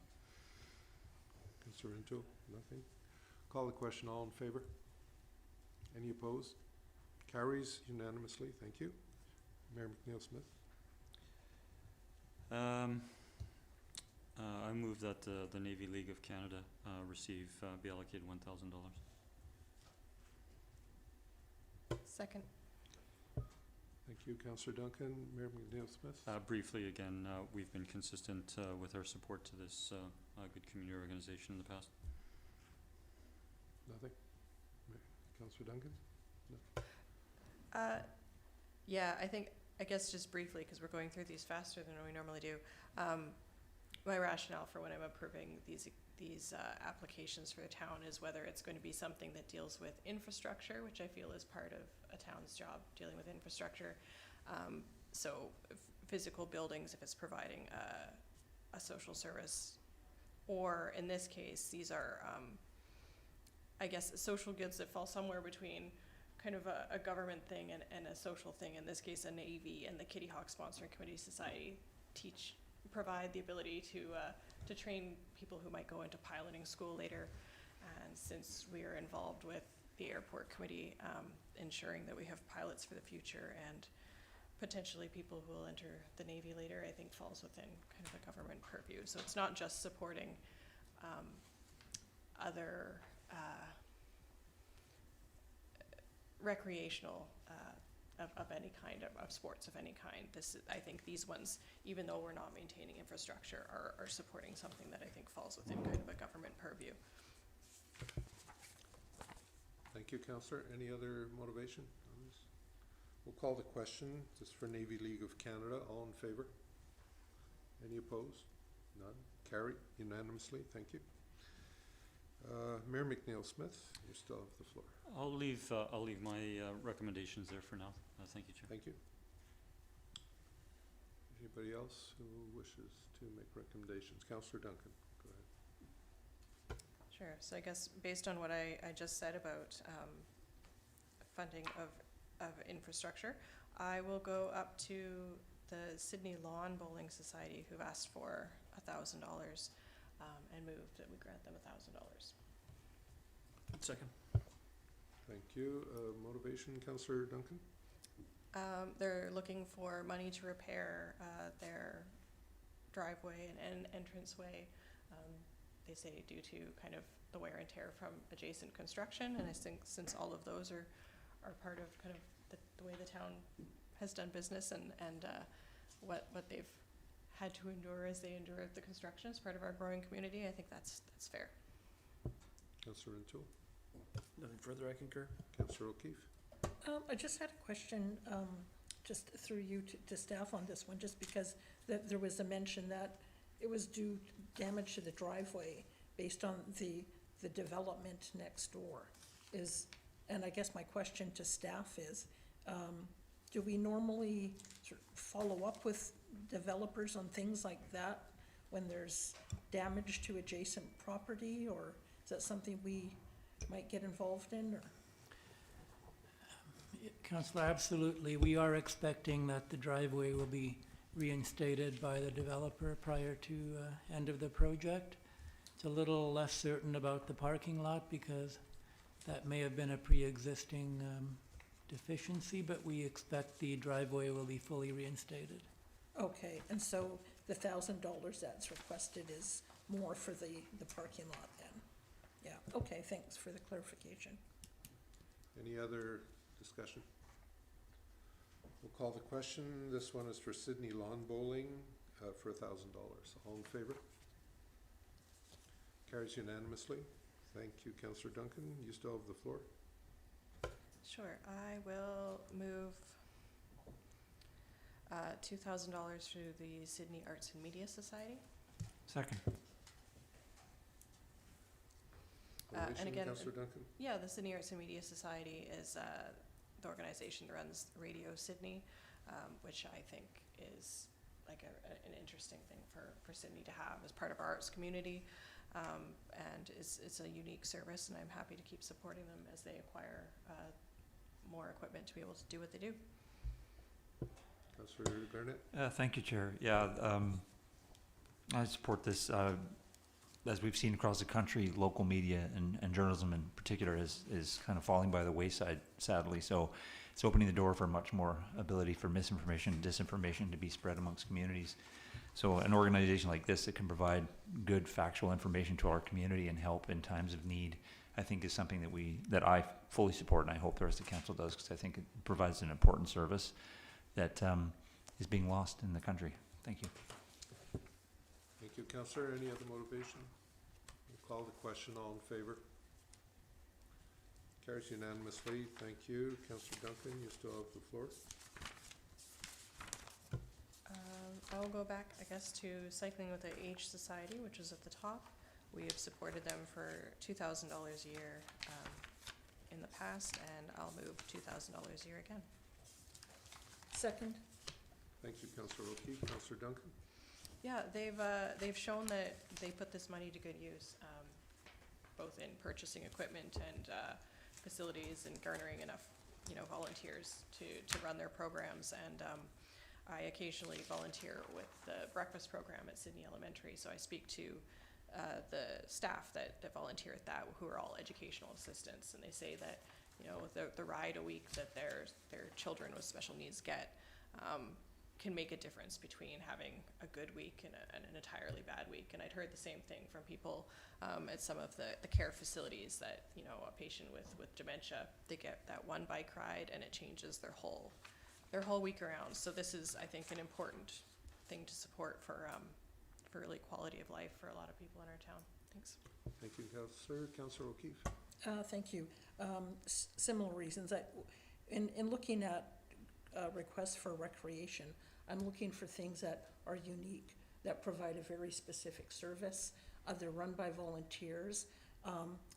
Councillor Rintoul, nothing? Call the question. All in favor? Any opposed? Carries unanimously. Thank you. Mayor McNeil-Smith? I move that the Navy League of Canada be allocated $1,000. Second. Thank you, Councillor Duncan. Mayor McNeil-Smith? Briefly, again, we've been consistent with our support to this good community organization in the past. Nothing? Councillor Duncan? Yeah, I guess just briefly, because we're going through these faster than we normally do. My rationale for when I'm approving these applications for the town is whether it's going to be something that deals with infrastructure, which I feel is part of a town's job, dealing with infrastructure. So physical buildings, if it's providing a social service, or in this case, these are, I guess, social goods that fall somewhere between kind of a government thing and a social thing. In this case, a Navy and the Kitty Hawk Sponsoring Committee Society provide the ability to train people who might go into piloting school later. And since we are involved with the airport committee, ensuring that we have pilots for the future and potentially people who will enter the Navy later, I think falls within kind of a government purview. So it's not just supporting other recreational of any kind, of sports of any kind. I think these ones, even though we're not maintaining infrastructure, are supporting something that I think falls within kind of a government purview. Thank you, Councillor. Any other motivation on this? We'll call the question. This is for Navy League of Canada. All in favour? Any opposed? None. Carried unanimously. Thank you. Mayor McNeil-Smith, you still have the floor. I'll leave my recommendations there for now. Thank you, Chair. Thank you. Anybody else who wishes to make recommendations? Councillor Duncan, go ahead. Sure. So I guess based on what I just said about funding of infrastructure, I will go up to the Sydney Lawn Bowling Society, who've asked for $1,000, and move that we grant them $1,000. Second. Thank you. Motivation, Councillor Duncan? They're looking for money to repair their driveway and entranceway. They say due to kind of the wear and tear from adjacent construction, and I think since all of those are part of kind of the way the town has done business and what they've had to endure as they endure the construction as part of our growing community, I think that's fair. Councillor O'Toole? Nothing further, I concur. Councillor O'Keefe? I just had a question, just through you to staff on this one, just because there was a mention that it was due damage to the driveway based on the development next door. And I guess my question to staff is, do we normally sort of follow up with developers on things like that when there's damage to adjacent property, or is that something we might get involved in, or? Councillor, absolutely. We are expecting that the driveway will be reinstated by the developer prior to end of the project. It's a little less certain about the parking lot because that may have been a pre-existing deficiency, but we expect the driveway will be fully reinstated. Okay, and so the $1,000 that's requested is more for the parking lot then? Yeah, okay, thanks for the clarification. Any other discussion? We'll call the question. This one is for Sydney Lawn Bowling for $1,000. All in favour? Carries unanimously. Thank you, Councillor Duncan. You still have the floor. Sure. I will move $2,000 to the Sydney Arts and Media Society. Second. And again, Councillor Duncan? yeah, the Sydney Arts and Media Society is the organization that runs Radio Sydney, which I think is like an interesting thing for Sydney to have as part of our arts community. And it's a unique service, and I'm happy to keep supporting them as they acquire more equipment to be able to do what they do. Councillor Garnett? Thank you, Chair. Yeah, I support this. As we've seen across the country, local media and journalism in particular is kind of falling by the wayside, sadly. So it's opening the door for much more ability for misinformation and disinformation to be spread amongst communities. So an organization like this that can provide good factual information to our community and help in times of need, I think is something that I fully support, and I hope the rest of the council does, because I think it provides an important service that is being lost in the country. Thank you. Thank you, Councillor. Any other motivation? We'll call the question. All in favor? Carries unanimously. Thank you. Councillor Duncan, you still have the floor. I will go back, I guess, to Cycling with the Age Society, which is at the top. We have supported them for $2,000 a year in the past, and I'll move $2,000 a year again. Second. Thank you, Councillor O'Keefe. Councillor Duncan? Yeah, they've shown that they put this money to good use, both in purchasing equipment and facilities and garnering enough, volunteers to run their programs. And I occasionally volunteer with the breakfast program at Sydney Elementary, so I speak to the staff that volunteer at that, who are all educational assistants, and they say that the ride a week that their children with special needs get can make a difference between having a good week and an entirely bad week. And I'd heard the same thing from people at some of the care facilities that a patient with dementia, they get that one bike ride and it changes their whole week around. So this is, I think, an important thing to support for really quality of life for a lot of people in our town. Thanks. Thank you, Councillor. Councillor O'Keefe? Thank you. Similar reasons. In looking at requests for recreation, I'm looking for things that are unique, that provide a very specific service. They're run by volunteers.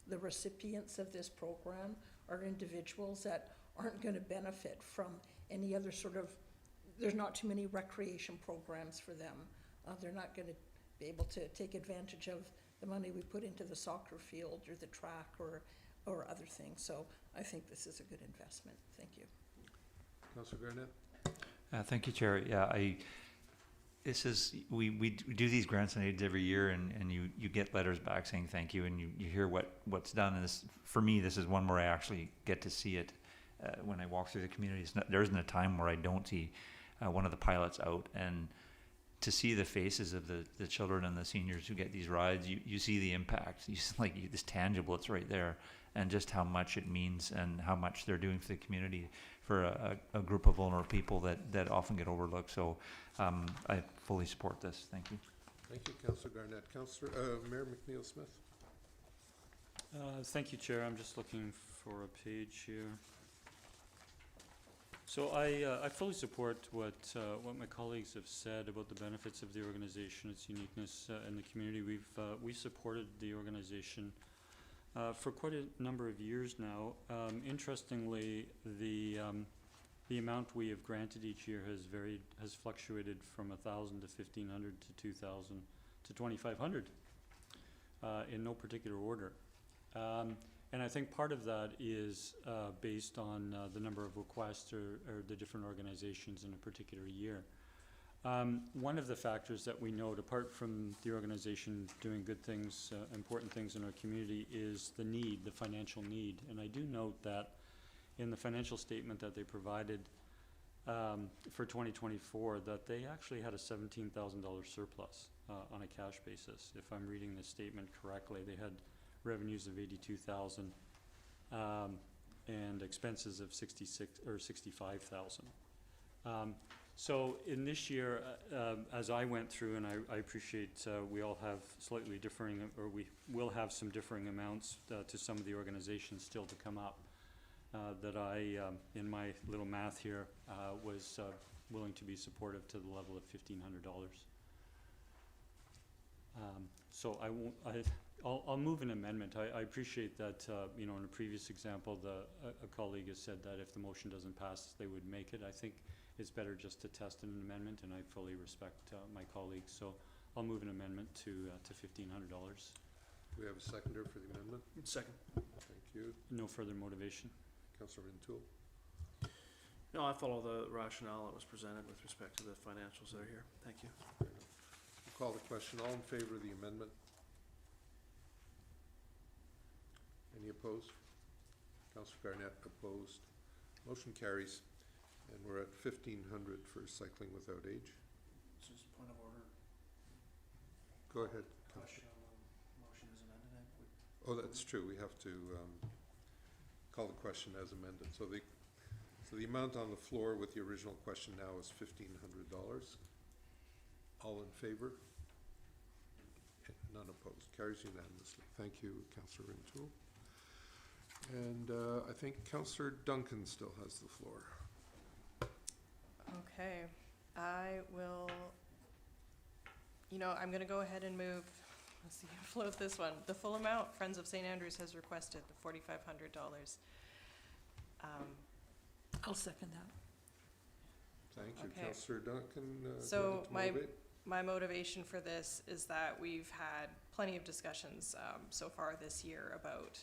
The recipients of this program are individuals that aren't going to benefit from any other sort of, there's not too many recreation programs for them. They're not going to be able to take advantage of the money we put into the soccer field or the track or other things. So I think this is a good investment. Thank you. Councillor Garnett? Thank you, Chair. Yeah, we do these grants and aids every year, and you get letters back saying thank you, and you hear what's done. And for me, this is one where I actually get to see it when I walk through the community. There isn't a time where I don't see one of the pilots out, and to see the faces of the children and the seniors who get these rides, you see the impact. It's tangible. It's right there, and just how much it means and how much they're doing for the community, for a group of vulnerable people that often get overlooked. So I fully support this. Thank you. Thank you, Councillor Garnett. Councillor Mayor McNeil-Smith? Thank you, Chair. I'm just looking for a page here. So I fully support what my colleagues have said about the benefits of the organization, its uniqueness in the community. We've supported the organization for quite a number of years now. Interestingly, the amount we have granted each year has fluctuated from $1,000 to $1,500 to $2,000 to $2,500 in no particular order. And I think part of that is based on the number of requests or the different organizations in a particular year. One of the factors that we note, apart from the organization doing good things, important things in our community, is the financial need. And I do note that in the financial statement that they provided for 2024, that they actually had a $17,000 surplus on a cash basis. If I'm reading the statement correctly, they had revenues of $82,000 and expenses of $65,000. So in this year, as I went through, and I appreciate we all have slightly differing, or we will have some differing amounts to some of the organizations still to come up, that I, in my little math here, was willing to be supportive to the level of $1,500. So I'll move an amendment. I appreciate that, in a previous example, a colleague has said that if the motion doesn't pass, they would make it. I think it's better just to test an amendment, and I fully respect my colleagues. So I'll move an amendment to $1,500. Do we have a seconder for the amendment? Second. Thank you. No further motivation. Councillor Rintoul? No, I follow the rationale that was presented with respect to the financials that are here. Thank you. Fair enough. We'll call the question. All in favor of the amendment? Any opposed? Councillor Garnett opposed. Motion carries. And we're at $1,500 for cycling without age. Just point of order. Go ahead. Question on the motion is amended. Oh, that's true, we have to call the question as amended. So the amount on the floor with the original question now is $1,500. All in favor? None opposed. Carries unanimously. Thank you, Councillor Rintoul. And I think Councillor Duncan still has the floor. Okay, I will, I'm gonna go ahead and move, let's see, float this one. The full amount Friends of St. Andrews has requested, the $4,500. I'll second that. Thank you, Okay. Councillor Duncan. So go ahead to motivate. my motivation for this is that we've had plenty of discussions so far this year about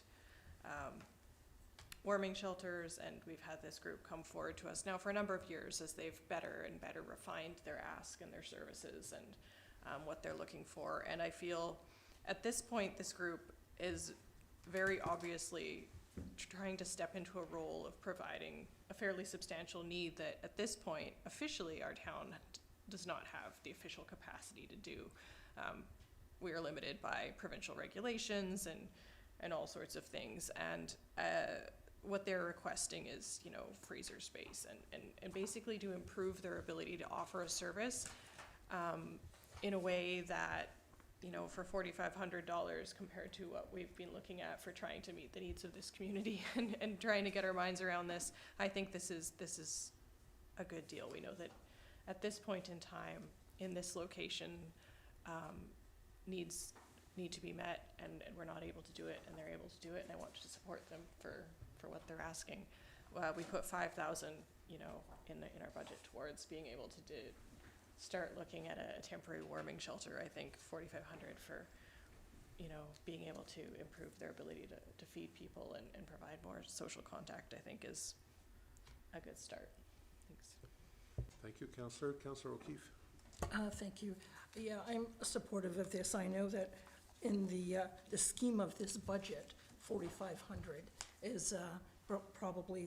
warming shelters, and we've had this group come forward to us now for a number of years as they've better and better refined their ask and their services and what they're looking for. And I feel at this point this group is very obviously trying to step into a role of providing a fairly substantial need that at this point officially our town does not have the official capacity to do. We are limited by provincial regulations and all sorts of things, and what they're requesting is, freezer space and basically to improve their ability to offer a service in a way that, for $4,500 compared to what we've been looking at for trying to meet the needs of this community and trying to get our minds around this, I think this is a good deal. We know that at this point in time, in this location, needs need to be met, and we're not able to do it, and they're able to do it, and I want to support them for what they're asking. We put $5,000, in our budget towards being able to start looking at a temporary warming shelter. I think $4,500 for, being able to improve their ability to feed people and provide more social contact, I think is a good start. Thanks. Thank you, Councillor. Councillor O'Keefe. Thank you. Yeah, I'm supportive of this. I know that in the scheme of this budget, 4,500 is probably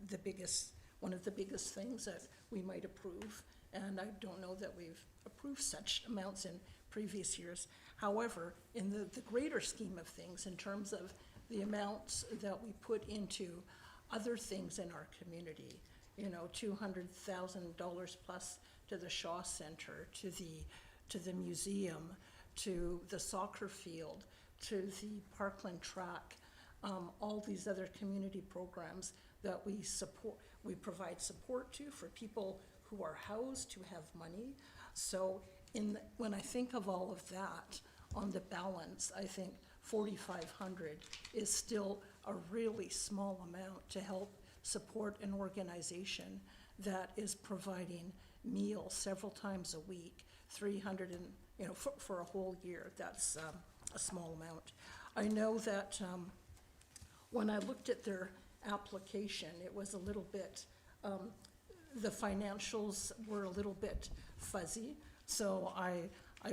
the biggest, one of the biggest things that we might approve. And I don't know that we've approved such amounts in previous years. However, in the greater scheme of things, in terms of the amounts that we put into other things in our community, $200,000 plus to the Shaw Center, to the museum, to the soccer field, to the Parkland track, all these other community programs that we support, we provide support to for people who are housed, who have money. So when I think of all of that on the balance, I think 4,500 is still a really small amount to help support an organization that is providing meals several times a week, 300 and, for a whole year. That's a small amount. I know that when I looked at their application, it was a little bit, the financials were a little bit fuzzy. So I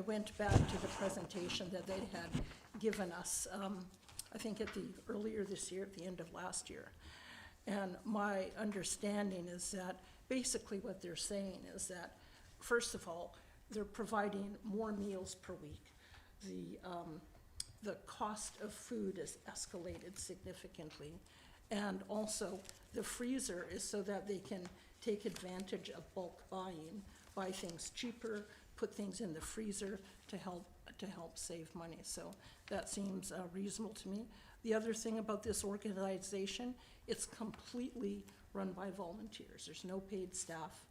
went back to the presentation that they had given us, I think earlier this year, at the end of last year. And my understanding is that basically what they're saying is that, first of all, they're providing more meals per week. The cost of food is escalated significantly. And also the freezer is so that they can take advantage of bulk buying, buy things cheaper, put things in the freezer to help save money. So that seems reasonable to me. The other thing about this organization, it's completely run by volunteers. There's no paid staff.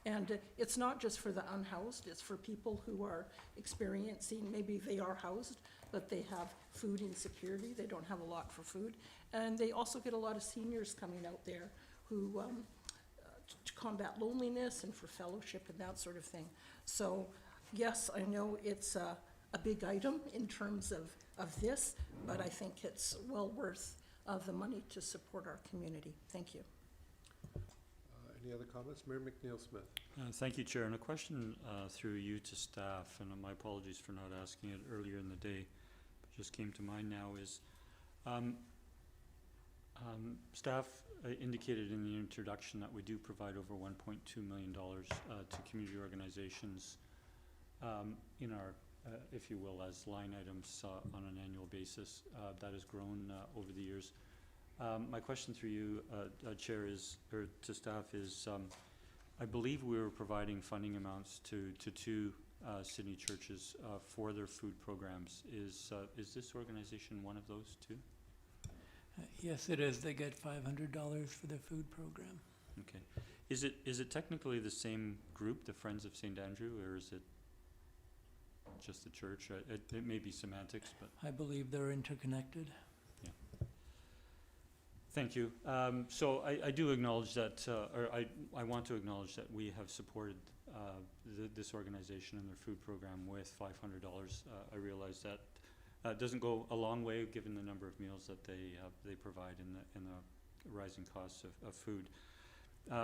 And it's not just for the unhoused, it's for people who are experiencing, maybe they are housed, but they have food insecurity, they don't have a lot for food. And they also get a lot of seniors coming out there who, to combat loneliness and for fellowship and that sort of thing. So yes, I know it's a big item in terms of this, but I think it's well worth the money to support our community. Thank you. Any other comments? Mayor McNeil-Smith. Thank you, Chair. And a question through you to staff, and my apologies for not asking it earlier in the day, but just came to mind now, is staff indicated in the introduction that we do provide over $1.2 million to community organizations in our if you will, as line items on an annual basis. That has grown over the years. My question through you, Chair, or to staff is, I believe we were providing funding amounts to two Sydney churches for their food programs. Is this organization one of those two? Yes, it is. They get $500 for their food program. Okay. Is it technically the same group, the Friends of St. Andrew, or is it just the church? It may be semantics, but I believe they're interconnected. thank you. So I do acknowledge that, or I want to acknowledge that we have supported this organization and their food program with $500. I realize that doesn't go a long way given the number of meals that they provide in the rising costs of food.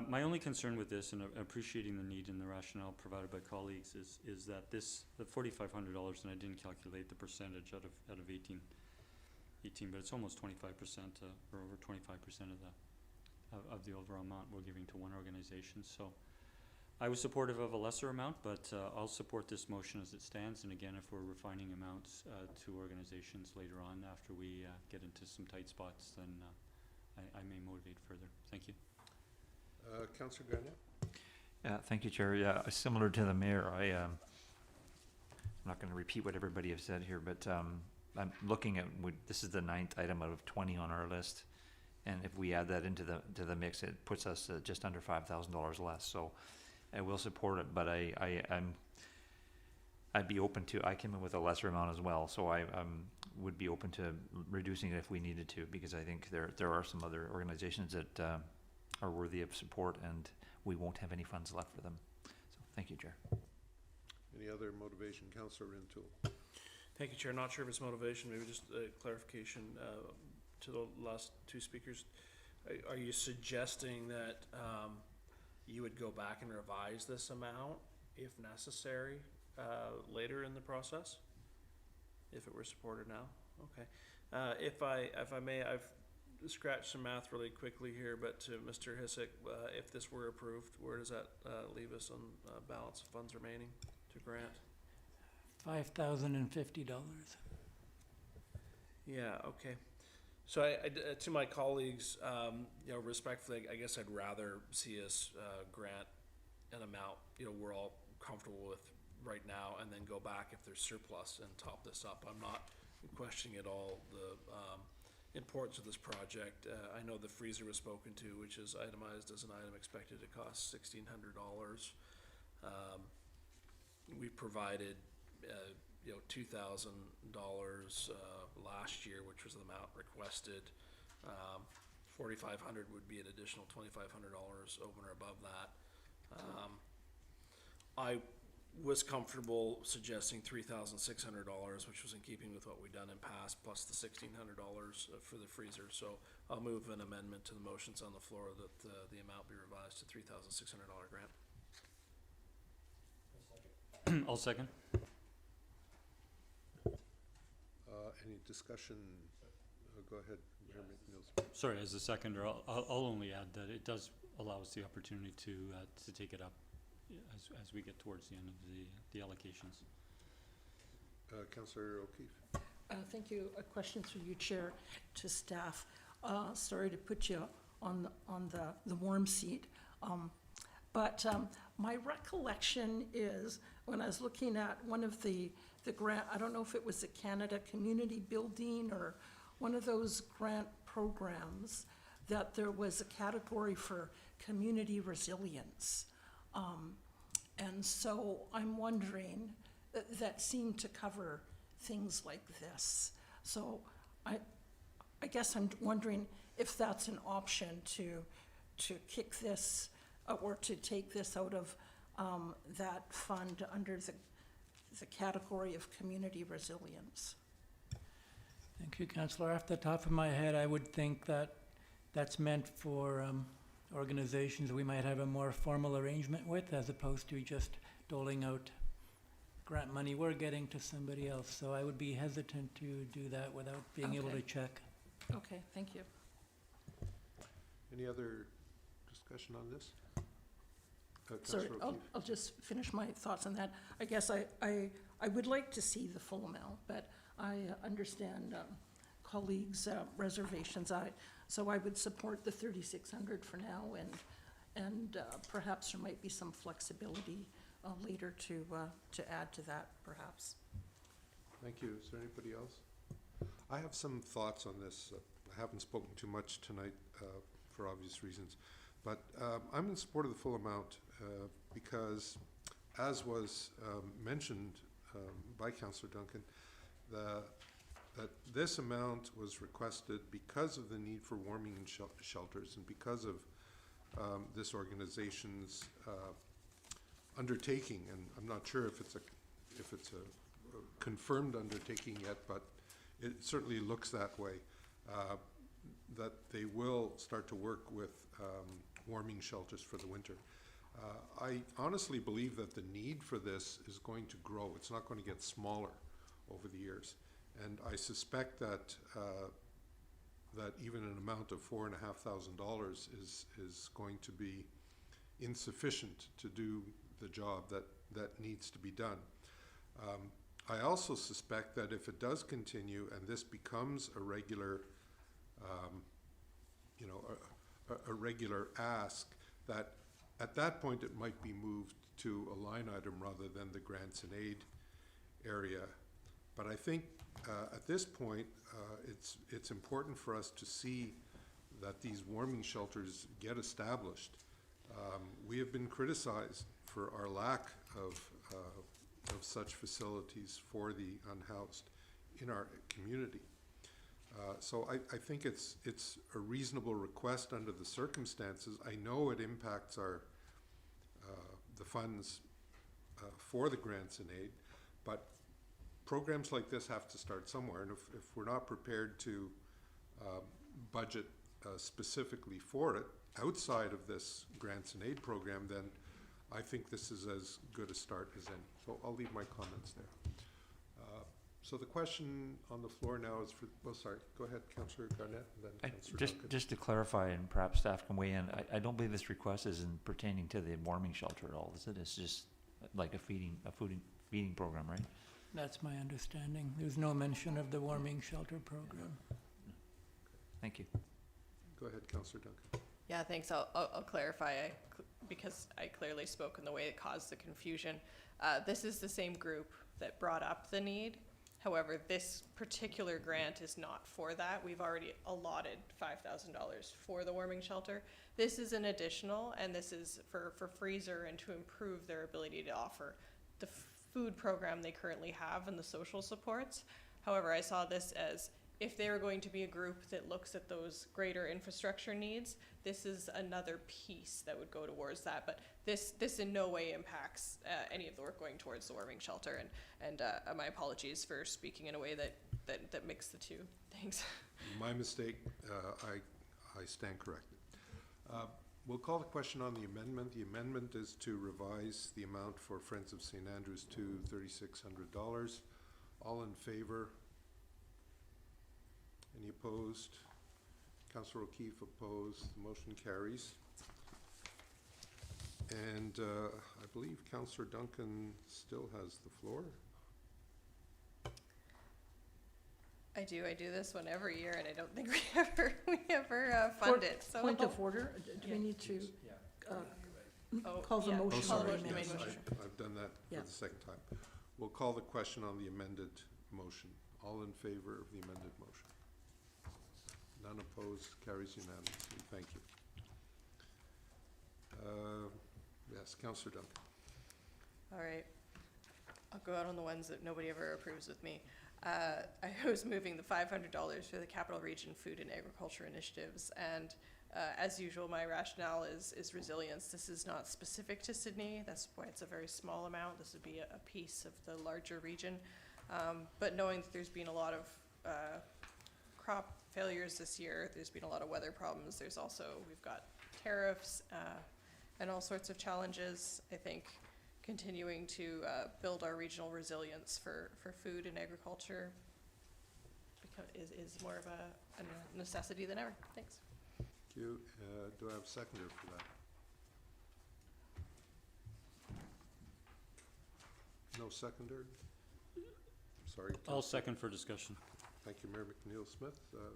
My only concern with this, and appreciating the need and the rationale provided by colleagues, is that the $4,500, and I didn't calculate the percentage out of 18, but it's almost 25%, or over 25% of the overall amount we're giving to one organization. So I was supportive of a lesser amount, but I'll support this motion as it stands. And again, if we're refining amounts to organizations later on after we get into some tight spots, then I may motivate further. Thank you. Councillor Gagnon? Yeah, thank you, Chair. Yeah, similar to the mayor, I'm not going to repeat what everybody has said here, but I'm looking at, this is the 9th item out of 20 on our list, and if we add that into the mix, it puts us just under $5,000 less. So I will support it, but I'd be open to. I came in with a lesser amount as well, so I would be open to reducing it if we needed to, because I think there are some other organizations that are worthy of support, and we won't have any funds left for them. So thank you, Chair. Any other motivation? Councillor Rintoul. Thank you, Chair. Not sure if it's motivation, maybe just a clarification to the last two speakers. Are you suggesting that you would go back and revise this amount if necessary later in the process, if it were supported now? Okay. If I may, I've scratched some math really quickly here, but to Mr. Hissick, if this were approved, where does that leave us on balance of funds remaining to grant? $5,050. Yeah, okay. So I to my colleagues, respectfully, I guess I'd rather see us grant an amount, we're all comfortable with right now, and then go back if there's surplus and top this up. I'm not questioning at all the importance of this project. I know the freezer was spoken to, which is itemized as an item expected to cost $1,600. We provided $2,000 last year, which was the amount requested. $4,500 would be an additional $2,500 over and above that. I was comfortable suggesting $3,600, which was in keeping with what we've done in past, plus the $1,600 for the freezer. So I'll move an amendment to the motions on the floor that the amount be revised to $3,600 grant. I'll second. Any discussion? Go ahead, Mayor McNeil. Sorry, as a seconder, I'll only add that it does allow us the opportunity to take it up as we get towards the end of the allocations. Councillor O'Keefe. Thank you. A question through you, Chair, to staff. Sorry to put you on the warm seat, but my recollection is when I was looking at one of the grant, I don't know if it was the Canada Community Building or one of those grant programs, that there was a category for community resilience. And so I'm wondering, that seemed to cover things like this. So I guess I'm wondering if that's an option to kick this or to take this out of that fund under the category of community resilience. Thank you, Councillor. Off the top of my head, I would think that that's meant for organizations we might have a more formal arrangement with, as opposed to just doling out grant money we're getting to somebody else. So I would be hesitant to do that without being able to check. Okay, thank you. Any other discussion on this? Sorry, Councillor I'll, O'Keefe. I'll just finish my thoughts on that. I guess I would like to see the full amount, but I understand colleagues' reservations. So I would support the 3,600 for now, and perhaps there might be some flexibility later to add to that, perhaps. Thank you. Is there anybody else? I have some thoughts on this. I haven't spoken too much tonight for obvious reasons, but I'm in support of the full amount because, as was mentioned by Councillor Duncan, that this amount was requested because of the need for warming and shelters, and because of this organization's undertaking. And I'm not sure if it's a confirmed undertaking yet, but it certainly looks that way, that they will start to work with warming shelters for the winter. I honestly believe that the need for this is going to grow. It's not going to get smaller over the years. And I suspect that that even an amount of $4,500 is going to be insufficient to do the job that needs to be done. I also suspect that if it does continue and this becomes a regular, a regular ask, that at that point it might be moved to a line item rather than the grants and aid area. But I think at this point it's important for us to see that these warming shelters get established. We have been criticized for our lack of such facilities for the unhoused in our community. So I think it's a reasonable request under the circumstances. I know it impacts our the funds for the grants and aid, but programs like this have to start somewhere. And if we're not prepared to budget specifically for it outside of this grants and aid program, then I think this is as good a start as any. So I'll leave my comments there. So the question on the floor now is for, oh, sorry, go ahead, Councillor Garnett, and then Councillor Duncan. Just to clarify, and perhaps staff can weigh in, I don't believe this request is pertaining to the warming shelter at all, is it? It's just like a feeding program, right? That's my understanding. There's no mention of the warming shelter program. Thank you. Go ahead, Councillor Duncan. Yeah, thanks. I'll clarify because I clearly spoke in the way that caused the confusion. This is the same group that brought up the need. However, this particular grant is not for that. We've already allotted $5,000 for the warming shelter. This is an additional, and this is for Freezer and to improve their ability to offer the food program they currently have and the social supports. However, I saw this as if they were going to be a group that looks at those greater infrastructure needs, this is another piece that would go towards that. But this in no way impacts any of the work going towards the warming shelter. And my apologies for speaking in a way that mixed the two. Thanks. My mistake. I stand corrected. We'll call the question on the amendment. The amendment is to revise the amount for Friends of St. Andrews to $3,600. All in favor? Any opposed? Councillor O'Keefe opposed. The motion carries. And I believe Councillor Duncan still has the floor. I do this one every year, and I don't think we ever fund it. So Point of order, do we need to call the motion? Oh, sorry. on the Yes, amendment? I've done that Yeah. for the second time. We'll call the question on the amended motion. All in favor of the amended motion? None opposed, carries unanimously. Thank you. Yes, Councillor Duncan. All right. I'll go out on the ones that nobody ever approves with me. I was moving the $500 for the Capital Region Food and Agriculture Initiatives, and as usual, my rationale is resilience. This is not specific to Sydney. That's why it's a very small amount. This would be a piece of the larger region. But knowing that there's been a lot of crop failures this year, there's been a lot of weather problems. There's also, we've got tariffs and all sorts of challenges. I think continuing to build our regional resilience for food and agriculture is more of a necessity than ever. Thanks. Thank you. Do I have a seconder for that? No seconder? Sorry. I'll Councillor- second for discussion. Thank you, Mayor McNeil Smith.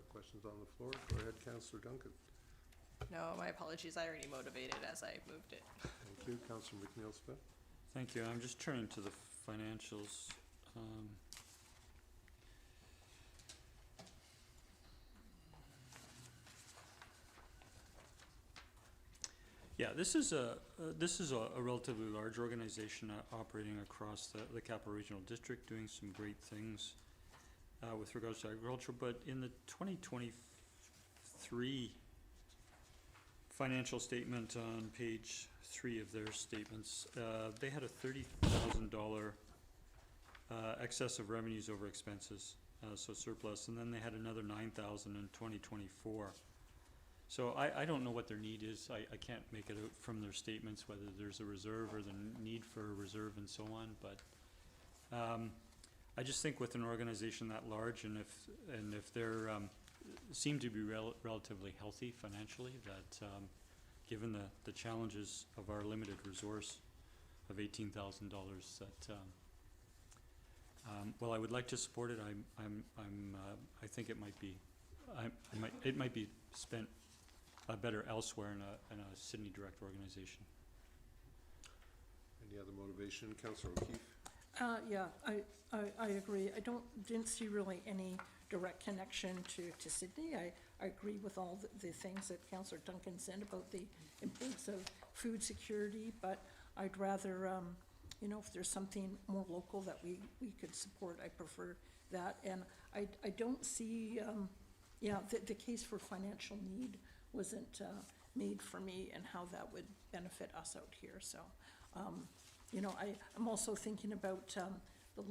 Questions on the floor? Go ahead, Councillor Duncan. No, my apologies, I already motivated as I moved it. Thank you, Councillor McNeil Smith. Thank you. I'm just turning to the financials. Yeah, this is a relatively large organization operating across the Capital Regional District, doing some great things with regards to agriculture. But in the 2023 financial statement on page 3 of their statements, they had a $30,000 excess of revenues over expenses, so surplus, and then they had another $9,000 in 2024. So I don't know what their need is. I can't make it out from their statements whether there's a reserve or the need for a reserve and so on, but I just think with an organization that large, and if they're seem to be relatively healthy financially, that given the challenges of our limited resource of $18,000, that while I would like to support it, I think it might be it might be spent better elsewhere in a Sydney direct organization. Any other motivation? Councillor O'Keefe? Yeah, I agree. Didn't see really any direct connection to Sydney. I agree with all the things that Councillor Duncan said about the importance of food security, but I'd rather, you know, if there's something more local that we could support, I prefer that. And I don't see, yeah, the case for financial need wasn't made for me and how that would benefit us out here. So, you know, I'm also thinking about the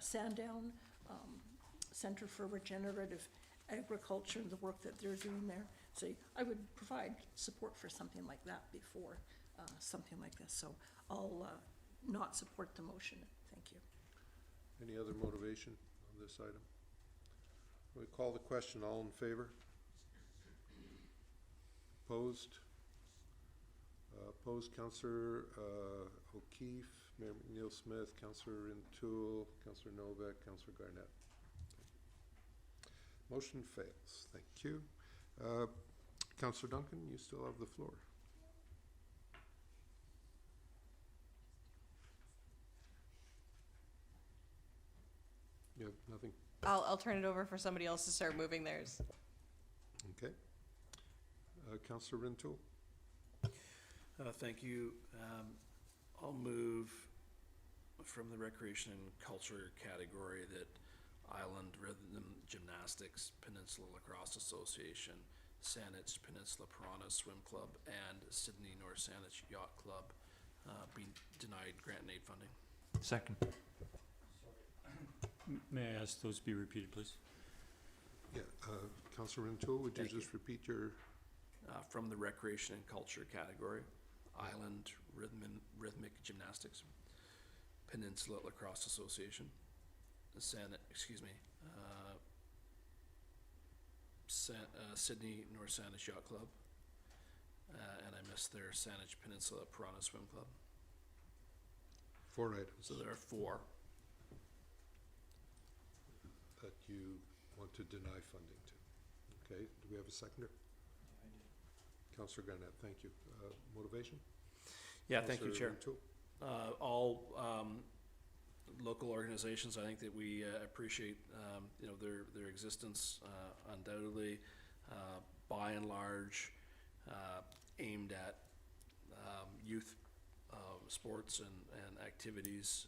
Sandown Center for Regenerative Agriculture and the work that they're doing there. So I would provide support for something like that before something like this. So I'll not support the motion. Thank you. Any other motivation on this item? We call the question. All in favor? Opposed? Opposed, Councillor O'Keefe, Mayor McNeil Smith, Councillor Rintoul, Councillor Novak, Councillor Garnett. Motion fails. Thank you. Councillor Duncan, you still have the floor. You have nothing? I'll turn it over for somebody else to start moving theirs. Okay. Councillor Rintoul? Thank you. I'll move from the recreation and culture category that Island Rhythm Gymnastics, Peninsula Lacrosse Association, Saanich Peninsula Piranha Swim Club, and Sydney North Saanich Yacht Club be denied grant and aid funding. Second. May I ask those be repeated, please? Yeah, Councillor Rintoul, would you Thank you. just repeat your? From the recreation and culture category, Island Rhythmic Gymnastics, Peninsula Lacrosse Association, Sydney North Saanich Yacht Club, and I missed their Saanich Peninsula Piranha Swim Club. 4 items. So there are 4. That you want to deny funding to. Okay, do we have a seconder? Councillor Garnett, thank you. Motivation? Yeah, thank you, Chair. Councillor Rintoul? All local organizations, I think that we appreciate, you know, their existence, undoubtedly, by and large, aimed at youth sports and activities.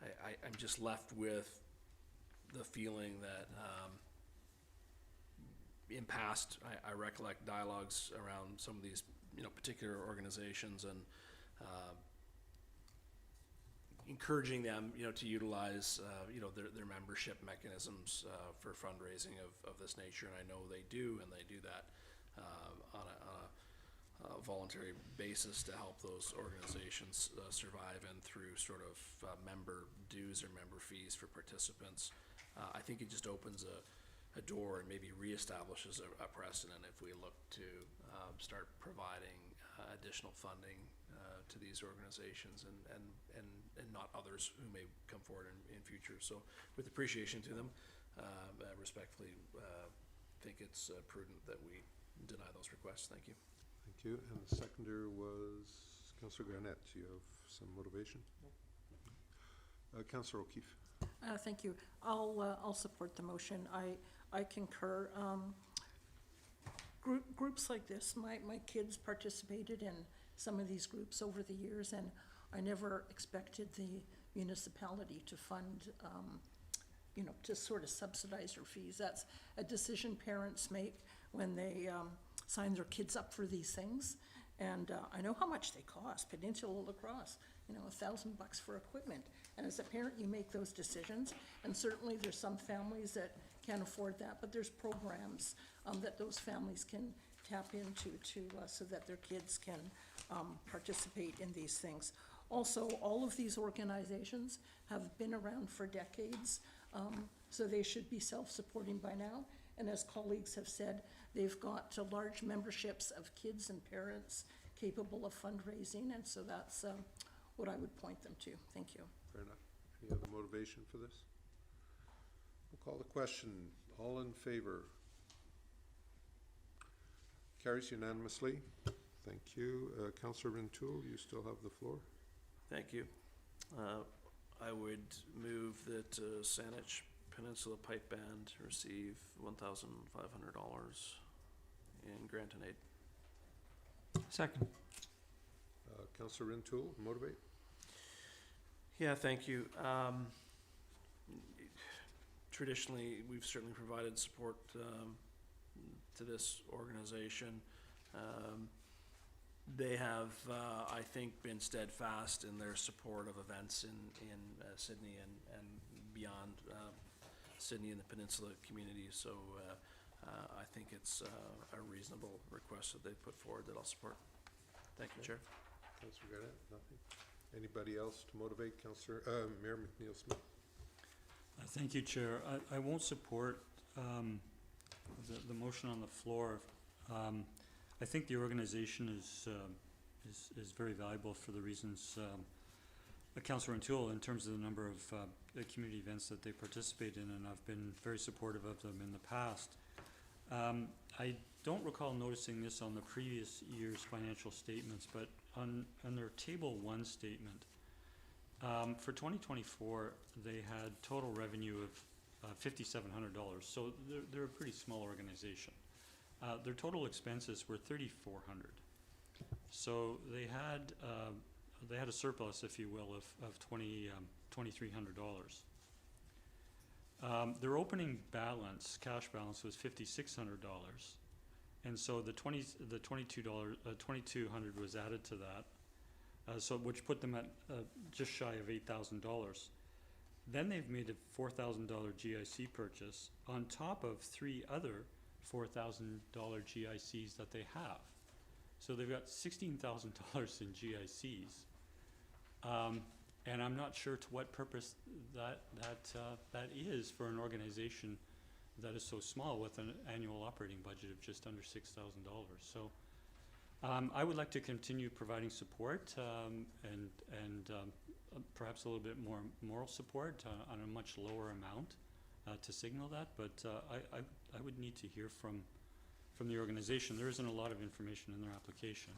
I'm just left with the feeling that in past, I recollect dialogues around some of these, you know, particular organizations and encouraging them, you know, to utilize, you know, their membership mechanisms for fundraising of this nature, and I know they do, and they do that on a voluntary basis to help those organizations survive, and through sort of member dues or member fees for participants. I think it just opens a door and maybe reestablishes a precedent if we look to start providing additional funding to these organizations and not others who may come forward in future. So with appreciation to them, I respectfully think it's prudent that we deny those requests. Thank you. Thank you. And the seconder was Councillor Garnett. Do you have some motivation? Councillor O'Keefe. Thank you. I'll support the motion. I concur. Groups like this, my kids participated in some of these groups over the years, and I never expected the municipality to fund, to sort of subsidize their fees. That's a decision parents make when they sign their kids up for these things. And I know how much they cost. Peninsula Lacrosse, $1,000 for equipment. And as a parent, you make those decisions. And certainly there's some families that can't afford that, but there's programs that those families can tap into so that their kids can participate in these things. Also, all of these organizations have been around for decades, so they should be self-supporting by now. And as colleagues have said, they've got large memberships of kids and parents capable of fundraising, and so that's what I would point them to. Thank you. Fair enough. Any other motivation for this? We'll call the question. All in favor? Carries unanimously. Thank you. Councillor Rintoul, you still have the floor. Thank you. I would move that Saanich Peninsula Pipe Band receive $1,500 in grant and aid. Second. Councillor Rintoul, motivate. Yeah, thank you. Traditionally, we've certainly provided support to this organization. They have, I think, been steadfast in their support of events in Sydney and beyond Sydney and the Peninsula community. So I think it's a reasonable request that they put forward that I'll support. Thank you, Chair. Councillor Garnett, nothing. Anybody else to motivate? Councillor Mayor McNeil-Smith. Thank you, Chair. I won't support the motion on the floor. I think the organization is very valuable for the reasons Councillor Rintoul, in terms of the number of community events that they participate in, and I've been very supportive of them in the past. I don't recall noticing this on the previous year's financial statements, but on their Table 1 statement, for 2024, they had total revenue of $5,700, so they're a pretty small organization. Their total expenses were $3,400, so they had a surplus, if you will, of $2,300. Their opening balance, cash balance, was $5,600, and so the $2,200 was added to that, which put them at just shy of $8,000. Then they've made a $4,000 GIC purchase on top of 3 other $4,000 GICs that they have. So they've got $16,000 in GICs. And I'm not sure to what purpose that is for an organization that is so small with an annual operating budget of just under $6,000. So I would like to continue providing support and perhaps a little bit more moral support on a much lower amount to signal that, but I would need to hear from the organization. There isn't a lot of information in their application,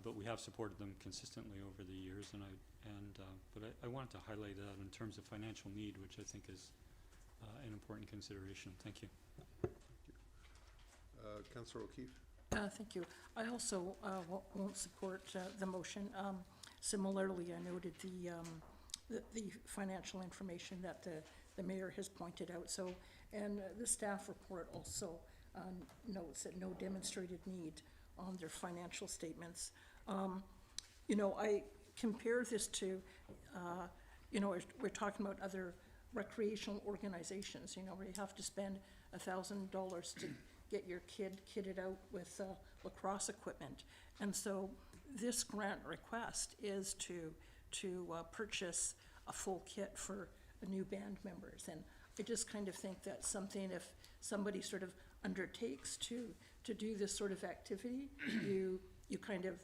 but we have supported them consistently over the years, but I wanted to highlight that in terms of financial need, which I think is an important consideration. Thank you. Thank you. Councillor O'Keefe. Thank you. I also won't support the motion. Similarly, I noted the financial information that the mayor has pointed out. So, and the staff report also notes that no demonstrated need on their financial statements. I compare this to, we're talking about other recreational organizations, where you have to spend $1,000 to get your kid kitted out with lacrosse equipment. And so this grant request is to purchase a full kit for new band members. And I just kind of think that's something, if somebody sort of undertakes to to do this sort of activity, you kind of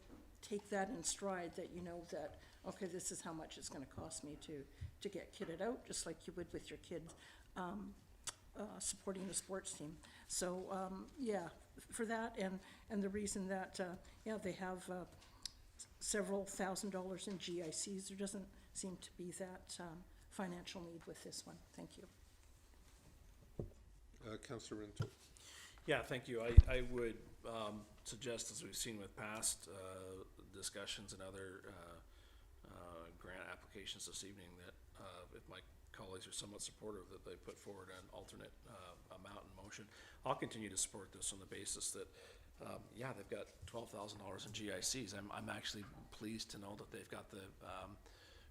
take that in stride, that you know that, okay, this is how much it's gonna cost me to get kitted out, just like you would with your kid, supporting the sports team. So, yeah, for that, and the reason that, yeah, they have, several $1,000s in GICs, there doesn't seem to be that, financial need with this one. Thank you. Councillor Rintoul. Yeah, thank you. I would suggest, as we've seen with past discussions and other grant applications this evening, that if my colleagues are somewhat supportive, that they put forward an alternate amount in motion. I'll continue to support this on the basis that, yeah, they've got $12,000 in GICs. I'm actually pleased to know that they've got the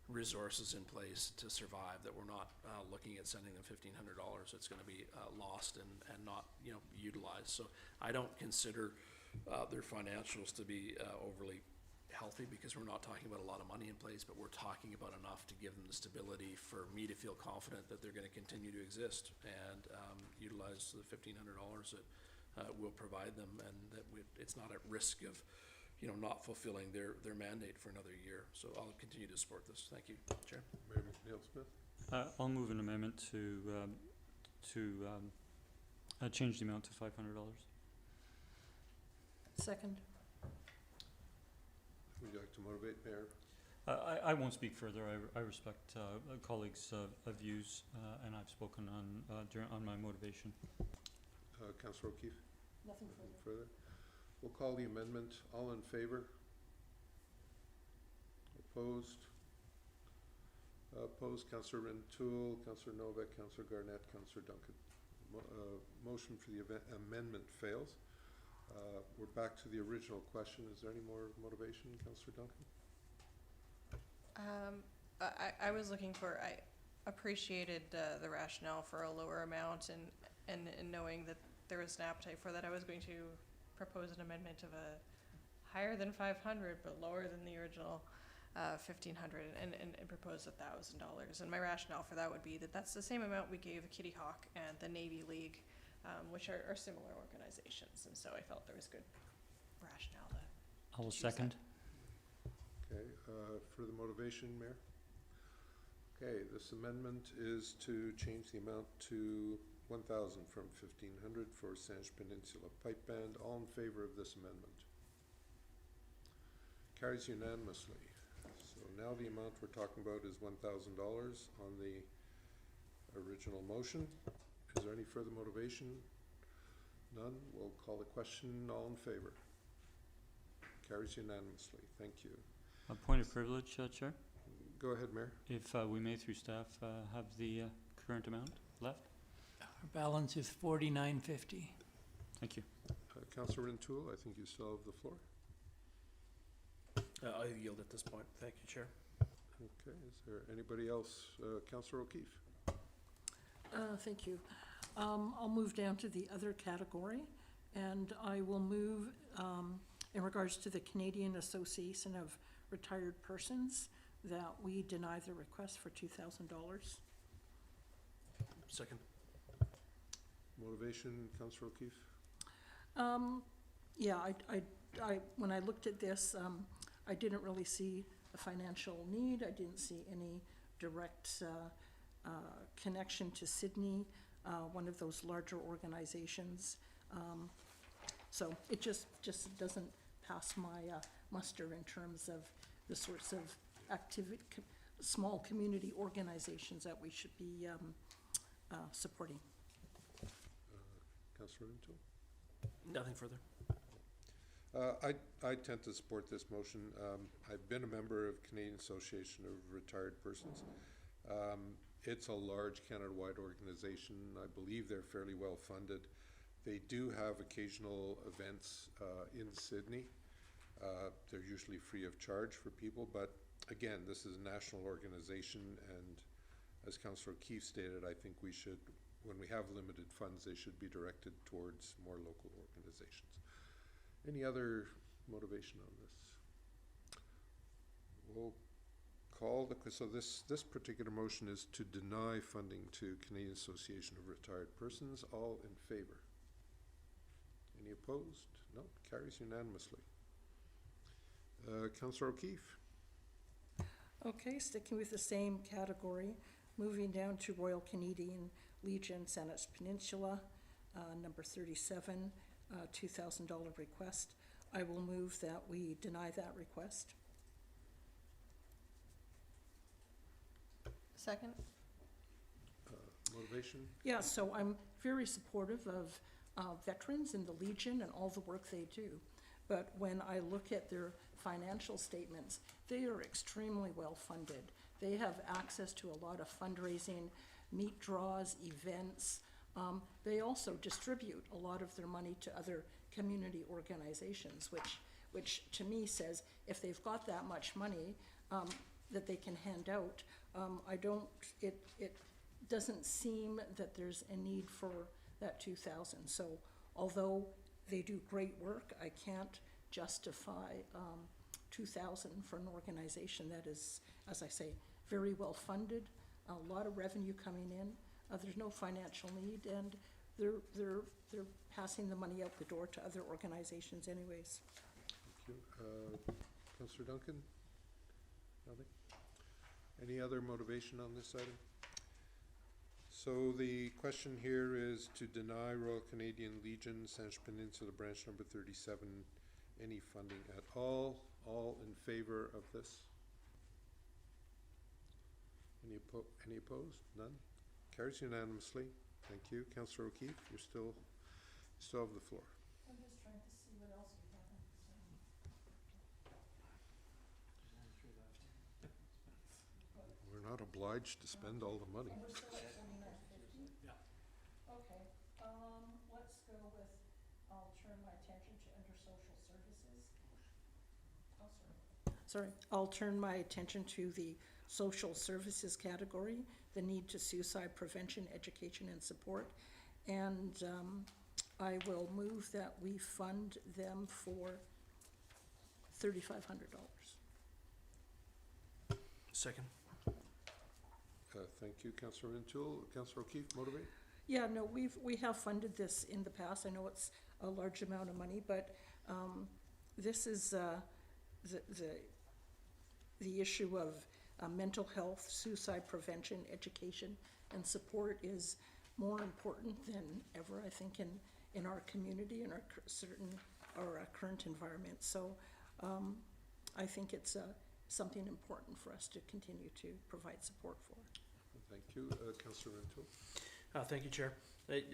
resources in place to survive, that we're not looking at sending them $1,500 that's going to be lost and not, you know, utilized. So I don't consider their financials to be overly healthy, because we're not talking about a lot of money in place, but we're talking about enough to give them the stability for me to feel confident that they're going to continue to exist and utilize the $1,500 that we'll provide them, and that it's not at risk of, you know, not fulfilling their mandate for another year. So I'll continue to support this. Thank you, Chair. Mayor McNeil Smith. I'll move an amendment to change the amount to $500. Second. Would you like to motivate, Mayor? I won't speak further. I respect colleagues' views, and I've spoken on my motivation. Councillor O'Keefe? Nothing Nothing further. We'll call the amendment. All in favor? Opposed? Opposed, Councillor Rintoul, Councillor Novak, Councillor Garnett, Councillor Duncan. Motion for the amendment fails. We're back to the original question. Is there any more motivation, Councillor Duncan? I was looking for, I appreciated the rationale for a lower amount, and knowing that there was an appetite for that, I was going to propose an amendment of a higher than 500 but lower than the original 1,500, and propose $1,000. And my rationale for that would be that that's the same amount we gave the Kitty Hawk and the Navy League, which are similar organizations, and so I felt there was good rationale to I will choose second. Okay, for the motivation, Mayor? Okay, this amendment is to change the amount to 1,000 from 1,500 for Saanich Peninsula Pipe Band. All in favor of this amendment? Carries unanimously. So now the amount we're talking about is $1,000 on the original motion. Is there any further motivation? None. We'll call the question. All in favor? Carries unanimously. Thank you. A point of privilege, Chair. Go ahead, Mayor. If we may, through staff, have the current amount left. Our balance is $49.50. Thank you. Councillor Rintoul, I think you still have the floor. I yield at this point. Thank you, Chair. Okay, is there anybody else? Councillor O'Keefe. Thank you. I'll move down to the other category, and I will move, in regards to the Canadian Association of Retired Persons, that we deny the request for $2,000. Second. Motivation, Councillor O'Keefe? Yeah, I, when I looked at this, I didn't really see a financial need. I didn't see any direct connection to Sydney, one of those larger organizations. So it just doesn't pass my muster in terms of the sorts of small community organizations that we should be supporting. Councillor Rintoul? Nothing further. I tend to support this motion. I've been a member of Canadian Association of Retired Persons. It's a large Canada-wide organization. I believe they're fairly well funded. They do have occasional events in Sydney. They're usually free of charge for people, but again, this is a national organization, and as Councillor O'Keefe stated, I think we should, when we have limited funds, they should be directed towards more local organizations. Any other motivation on this? We'll call the, so this particular motion is to deny funding to Canadian Association of Retired Persons. All in favor? Any opposed? No, carries unanimously. Councillor O'Keefe. Okay, sticking with the same category, moving down to Royal Canadian Legion, Saanich Peninsula, number 37, $2,000 request. I will move that we deny that request. Second? Motivation? Yeah, so I'm very supportive of veterans in the Legion and all the work they do. But when I look at their financial statements, they are extremely well funded. They have access to a lot of fundraising, meat draws, events. They also distribute a lot of their money to other community organizations, which to me says if they've got that much money that they can hand out, it doesn't seem that there's a need for that 2,000. So although they do great work, I can't justify 2,000 for an organization that is, as I say, very well funded, a lot of revenue coming in. There's no financial need, and they're passing the money out the door to other organizations anyways. Thank you. Councillor Duncan? Nothing? Any other motivation on this item? So the question here is to deny Royal Canadian Legion, Saanich Peninsula Branch number 37, any funding at all. All in favor of this? Any opposed? None? Carries unanimously. Thank you. Councillor O'Keefe, you still have the floor. I'm just trying to see what else we haven't. We're not obliged to spend all the money. We're still at 49.50? Yeah. Okay, let's go with, I'll turn my attention to under social services. Oh, sorry, I'll turn my attention to the social services category, the need to suicide prevention, education, and support. And I will move that we fund them for $3,500. Second. Thank you, Councillor Rintoul. Councillor O'Keefe, motivate? Yeah, no, we have funded this in the past. I know it's a large amount of money, but this is the issue of mental health, suicide prevention, education, and support is more important than ever, I think, in our community, in our current environment. So I think it's something important for us to continue to provide support for. Thank you. Councillor Rintoul. Thank you, Chair.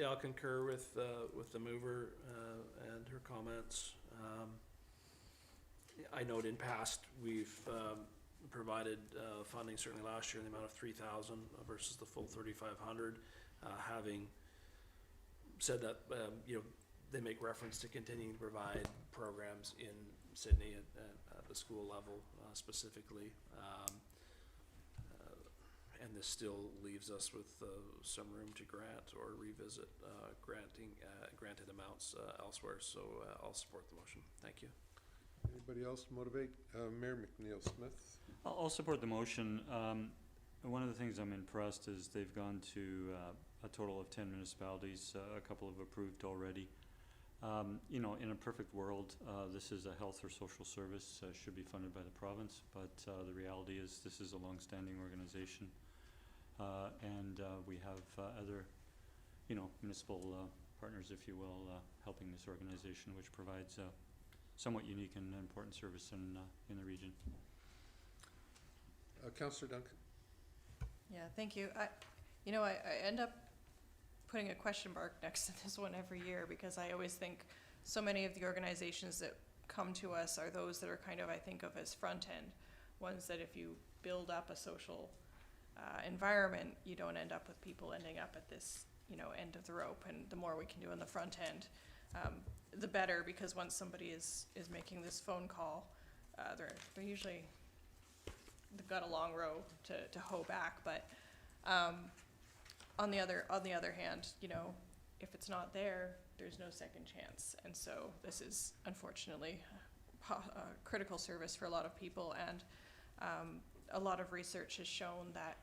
I'll concur with the mover and her comments. I note in past we've provided funding, certainly last year, in the amount of 3,000 versus the full 3,500. Having said that, they make reference to continuing to provide programs in Sydney at the school level specifically. And this still leaves us with some room to grant or revisit granted amounts elsewhere. So I'll support the motion. Thank you. Anybody else motivate? Mayor McNeil-Smith. I'll support the motion. One of the things I'm impressed is they've gone to a total of 10 municipalities. A couple have approved already. In a perfect world, this is a health or social service, should be funded by the province, but the reality is this is a long-standing organization. And we have other, municipal partners, if you will, helping this organization, which provides a somewhat unique and important service in the region. Councillor Duncan. Yeah, thank you. I end up putting a question mark next to this one every year because I always think so many of the organizations that come to us are those that are kind of, I think of as front end, ones that if you build up a social environment, you don't end up with people ending up at this, end of the rope. And the more we can do on the front end, the better, because once somebody is making this phone call, they're usually, they've got a long row to hoe back. But on the other hand, if it's not there, there's no second chance. And so this is unfortunately a critical service for a lot of people. And a lot of research has shown that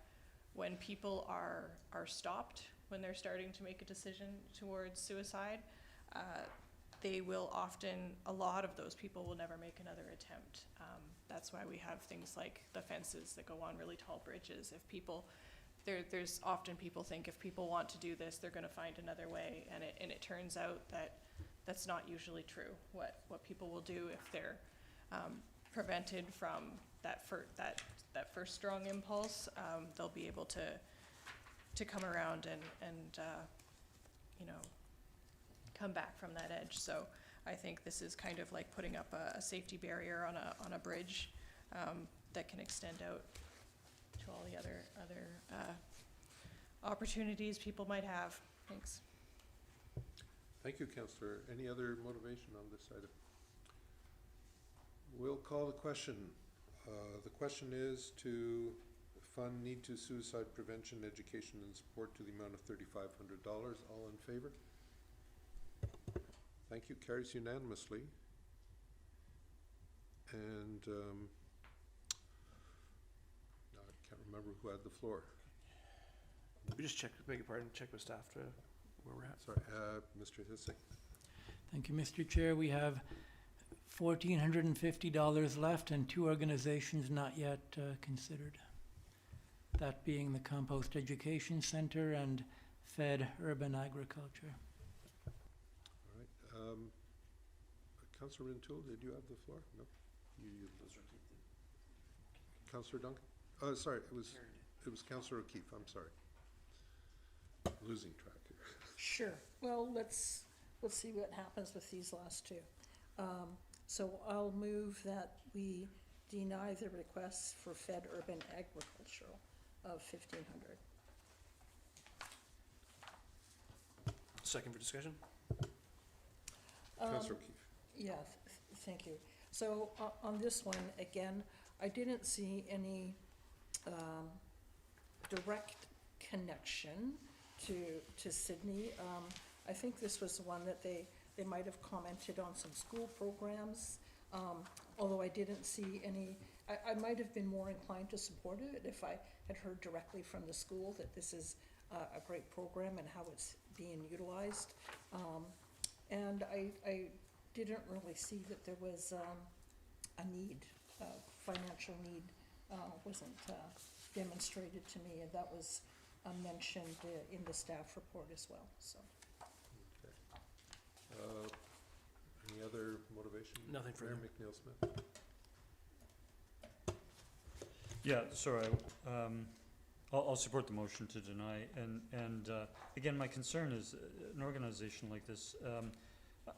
when people are stopped when they're starting to make a decision towards suicide, they will often, a lot of those people will never make another attempt. That's why we have things like the fences that go on really tall bridges. If people, there's often people think if people want to do this, they're gonna find another way, and it turns out that that's not usually true. What people will do if they're prevented from that first strong impulse, they'll be able to come around and you know, come back from that edge. So I think this is kind of like putting up a safety barrier on a bridge that can extend out to all the other opportunities people might have. Thanks. Thank you, Councillor. Any other motivation on this item? We'll call the question. The question is to fund need to suicide prevention, education and support to the amount of $3,500. All in favor? Thank you. Carries unanimously. And now I can't remember who had the floor. We just check, beg your pardon, check with staff to where we're at. Sorry, Mr. Hissing. Thank you, Mr. Chair. We have $1,450 left and 2 organizations not yet considered. That being the Compost Education Center and Fed Urban Agriculture. All right. Councillor Rintoul, did you have the floor? No? You Councillor Duncan? Sorry, it was Councillor O'Keefe. I'm sorry. Losing track here. Sure. Well, let's see what happens with these last 2. So I'll move that we deny the requests for Fed Urban Agricultural of $1,500. Second for discussion? Councillor O'Keefe. Yeah, thank you. So on this one, again, I didn't see any direct connection to Sydney. I think this was the one that they might have commented on some school programs, although I didn't see any. I might have been more inclined to support it if I had heard directly from the school that this is a great program and how it's being utilized. And I didn't really see that there was a need, financial need wasn't demonstrated to me, and that was mentioned in the staff report as well, so. Okay. Any other motivation? Nothing further. Mayor McNeil-Smith. Yeah, sorry, I'll support the motion to deny, and again, my concern is an organization like this,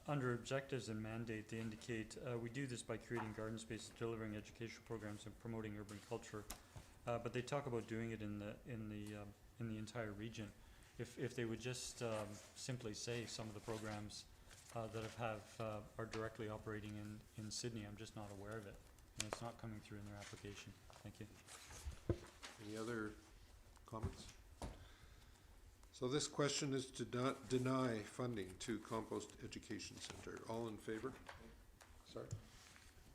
under objectives and mandate, they indicate, we do this by creating garden spaces, delivering educational programs and promoting urban culture, but they talk about doing it in the entire region. If they would just simply say some of the programs that are directly operating in Sydney, I'm just not aware of it, and it's not coming through in their application. Thank you. Any other comments? So this question is to deny funding to Compost Education Center. All in favor? Sorry?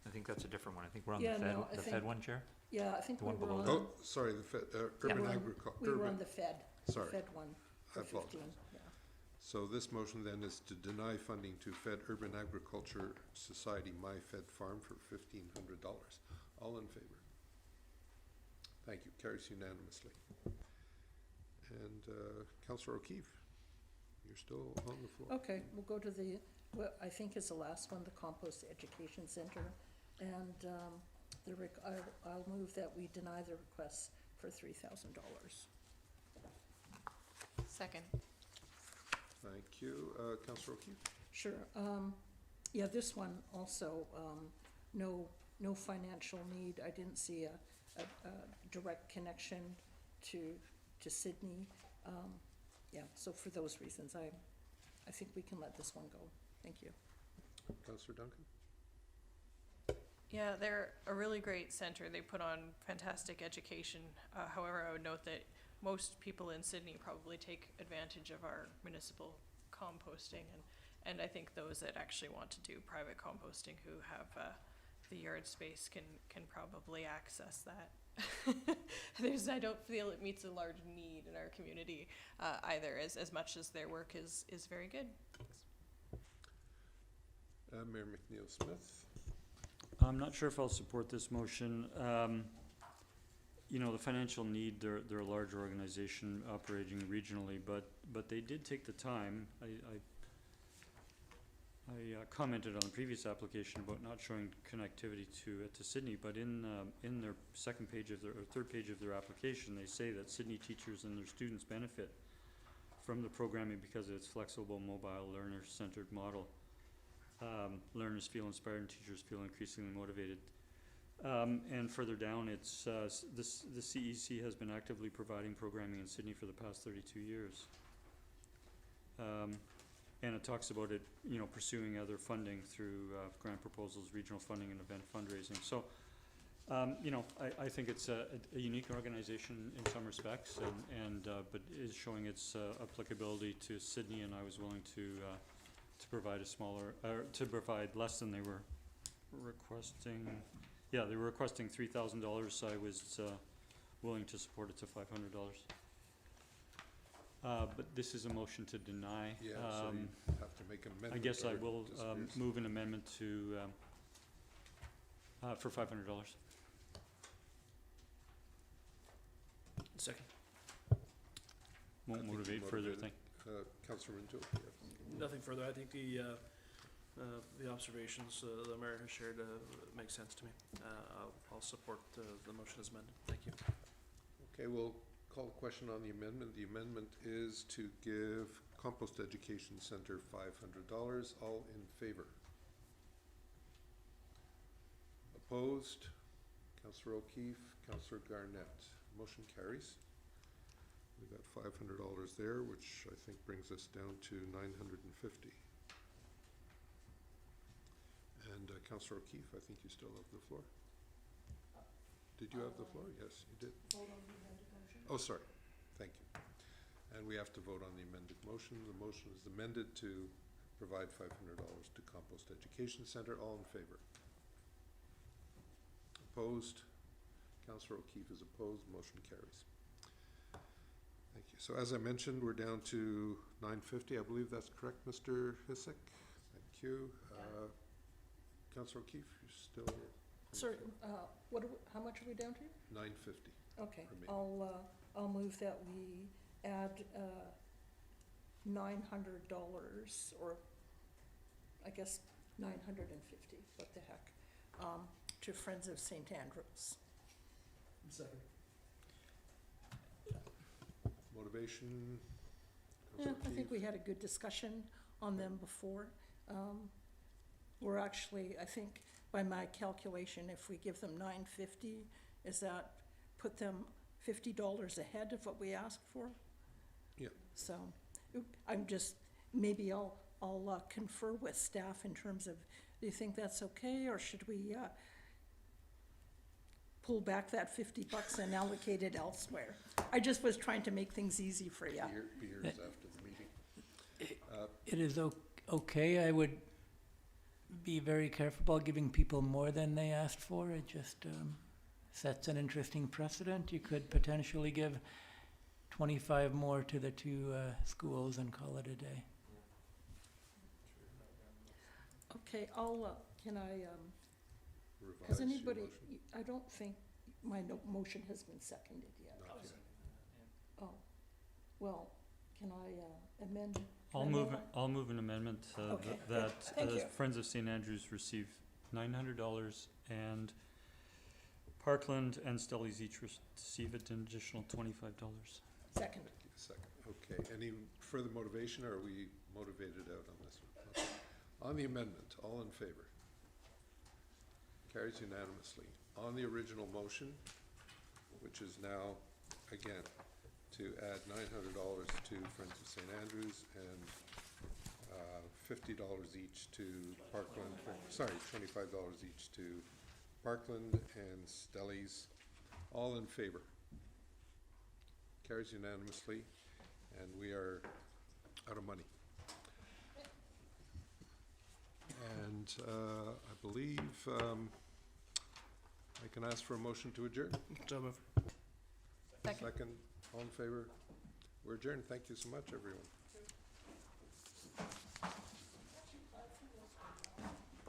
I think that's a different one. I think we're on Yeah, the Fed, no, I the think- Fed one, Chair? Yeah, I think The we one were below on. that. Oh, sorry, the urban agriculture. We were on the Fed. Sorry. Fed one I for apologize. 15, yeah. So this motion then is to deny funding to Fed Urban Agriculture Society, My Fed Farm, for $1,500. All in favor? Thank you. Carries unanimously. And Councillor O'Keefe, you're still on the floor. Okay, we'll go to what I think is the last one, the Compost Education Center. And I'll move that we deny the request for $3,000. Second. Thank you. Councillor O'Keefe? Sure. Yeah, this one also, no financial need. I didn't see a direct connection to Sydney. Yeah, so for those reasons, I think we can let this one go. Thank you. Councillor Duncan? Yeah, they're a really great center. They put on fantastic education. However, I would note that most people in Sydney probably take advantage of our municipal composting, and I think those that actually want to do private composting who have the yard space can probably access that. I don't feel it meets a large need in our community either, as much as their work is very good. Mayor McNeil Smith. I'm not sure if I'll support this motion. You know, the financial need, they're a large organization operating regionally, but they did take the time. I commented on the previous application about not showing connectivity to Sydney, but in their second page of their, or third page of their application, they say that Sydney teachers and their students benefit from the programming because of its flexible, mobile, learner-centered model. Learners feel inspired and teachers feel increasingly motivated. And further down, it's the CEC has been actively providing programming in Sydney for the past 32 years. And it talks about it, you know, pursuing other funding through grant proposals, regional funding, and event fundraising. So, you know, I think it's a unique organization in some respects, but is showing its applicability to Sydney, and I was willing to provide a smaller, to provide less than they were requesting. Yeah, they were requesting $3,000, so I was willing to support it to $500. But this is a motion to deny. Yeah, so you have to make an amendment. I guess I or will disappears. move an amendment to, for $500. Second. I Won't think you motivate further, motivated. Councillor Minto, yes. Nothing further. I think the observations the mayor has shared make sense to me. I'll support the motion as amended. Thank you. Okay, we'll call the question on the amendment. The amendment is to give Compost Education Center $500. All in favor? Opposed? Councillor O'Keefe, Councillor Garnett. Motion carries. We got $500 there, which I think brings us down to $950. And Councillor O'Keefe, I think you still have the floor. Did you have the floor? Yes, you did. Oh, sorry. Thank you. And we have to vote on the amended motion. The motion is amended to provide $500 to Compost Education Center. All in favor? Opposed? Councillor O'Keefe is opposed. Motion carries. Thank you. So as I mentioned, we're down to $950. I believe that's correct, Mr. Hissick. Thank you. Councillor O'Keefe, you're still here. Sorry, how much are we down to? $950. Okay, Remain. I'll move that we add $900, or I guess 950, what the heck, to Friends of St. Andrews. Second. Motivation? Yeah, Councillor I think we O'Keefe? had a good discussion on them before. We're actually, I think, by my calculation, if we give them $950, is that put them $50 ahead of what we asked for? Yeah. So, I'm just, maybe I'll confer with staff in terms of, do you think that's okay, or should we pull back that $50 and allocate it elsewhere? I just was trying to make things easy for you. Beers after the meeting. It is okay. I would be very careful about giving people more than they asked for. It just sets an interesting precedent. You could potentially give 25 more to the two schools and call it a day. Okay, can I, Revise has your anybody, motion. I don't think my motion has been seconded yet. Not yet. Oh, well, can I amend? I'll can I move, vote I'll move an amendment Okay, that thank you. Friends of St. Andrews receive $900 and Parkland and Stellies each receive an additional $25. Second. Second. Okay. Any further motivation, or are we motivated out on this one? Okay. On the amendment, all in favor? Carries unanimously. On the original motion, which is now, again, to add $900 to Friends of St. Andrews and $50 each to Parkland, sorry, $25 each to Parkland and Stellies. All in favor? Carries unanimously, and we are out of money. And I believe I can ask for a motion to adjourn. So move. Second, all in favor? We're adjourned. Thank you so much, everyone.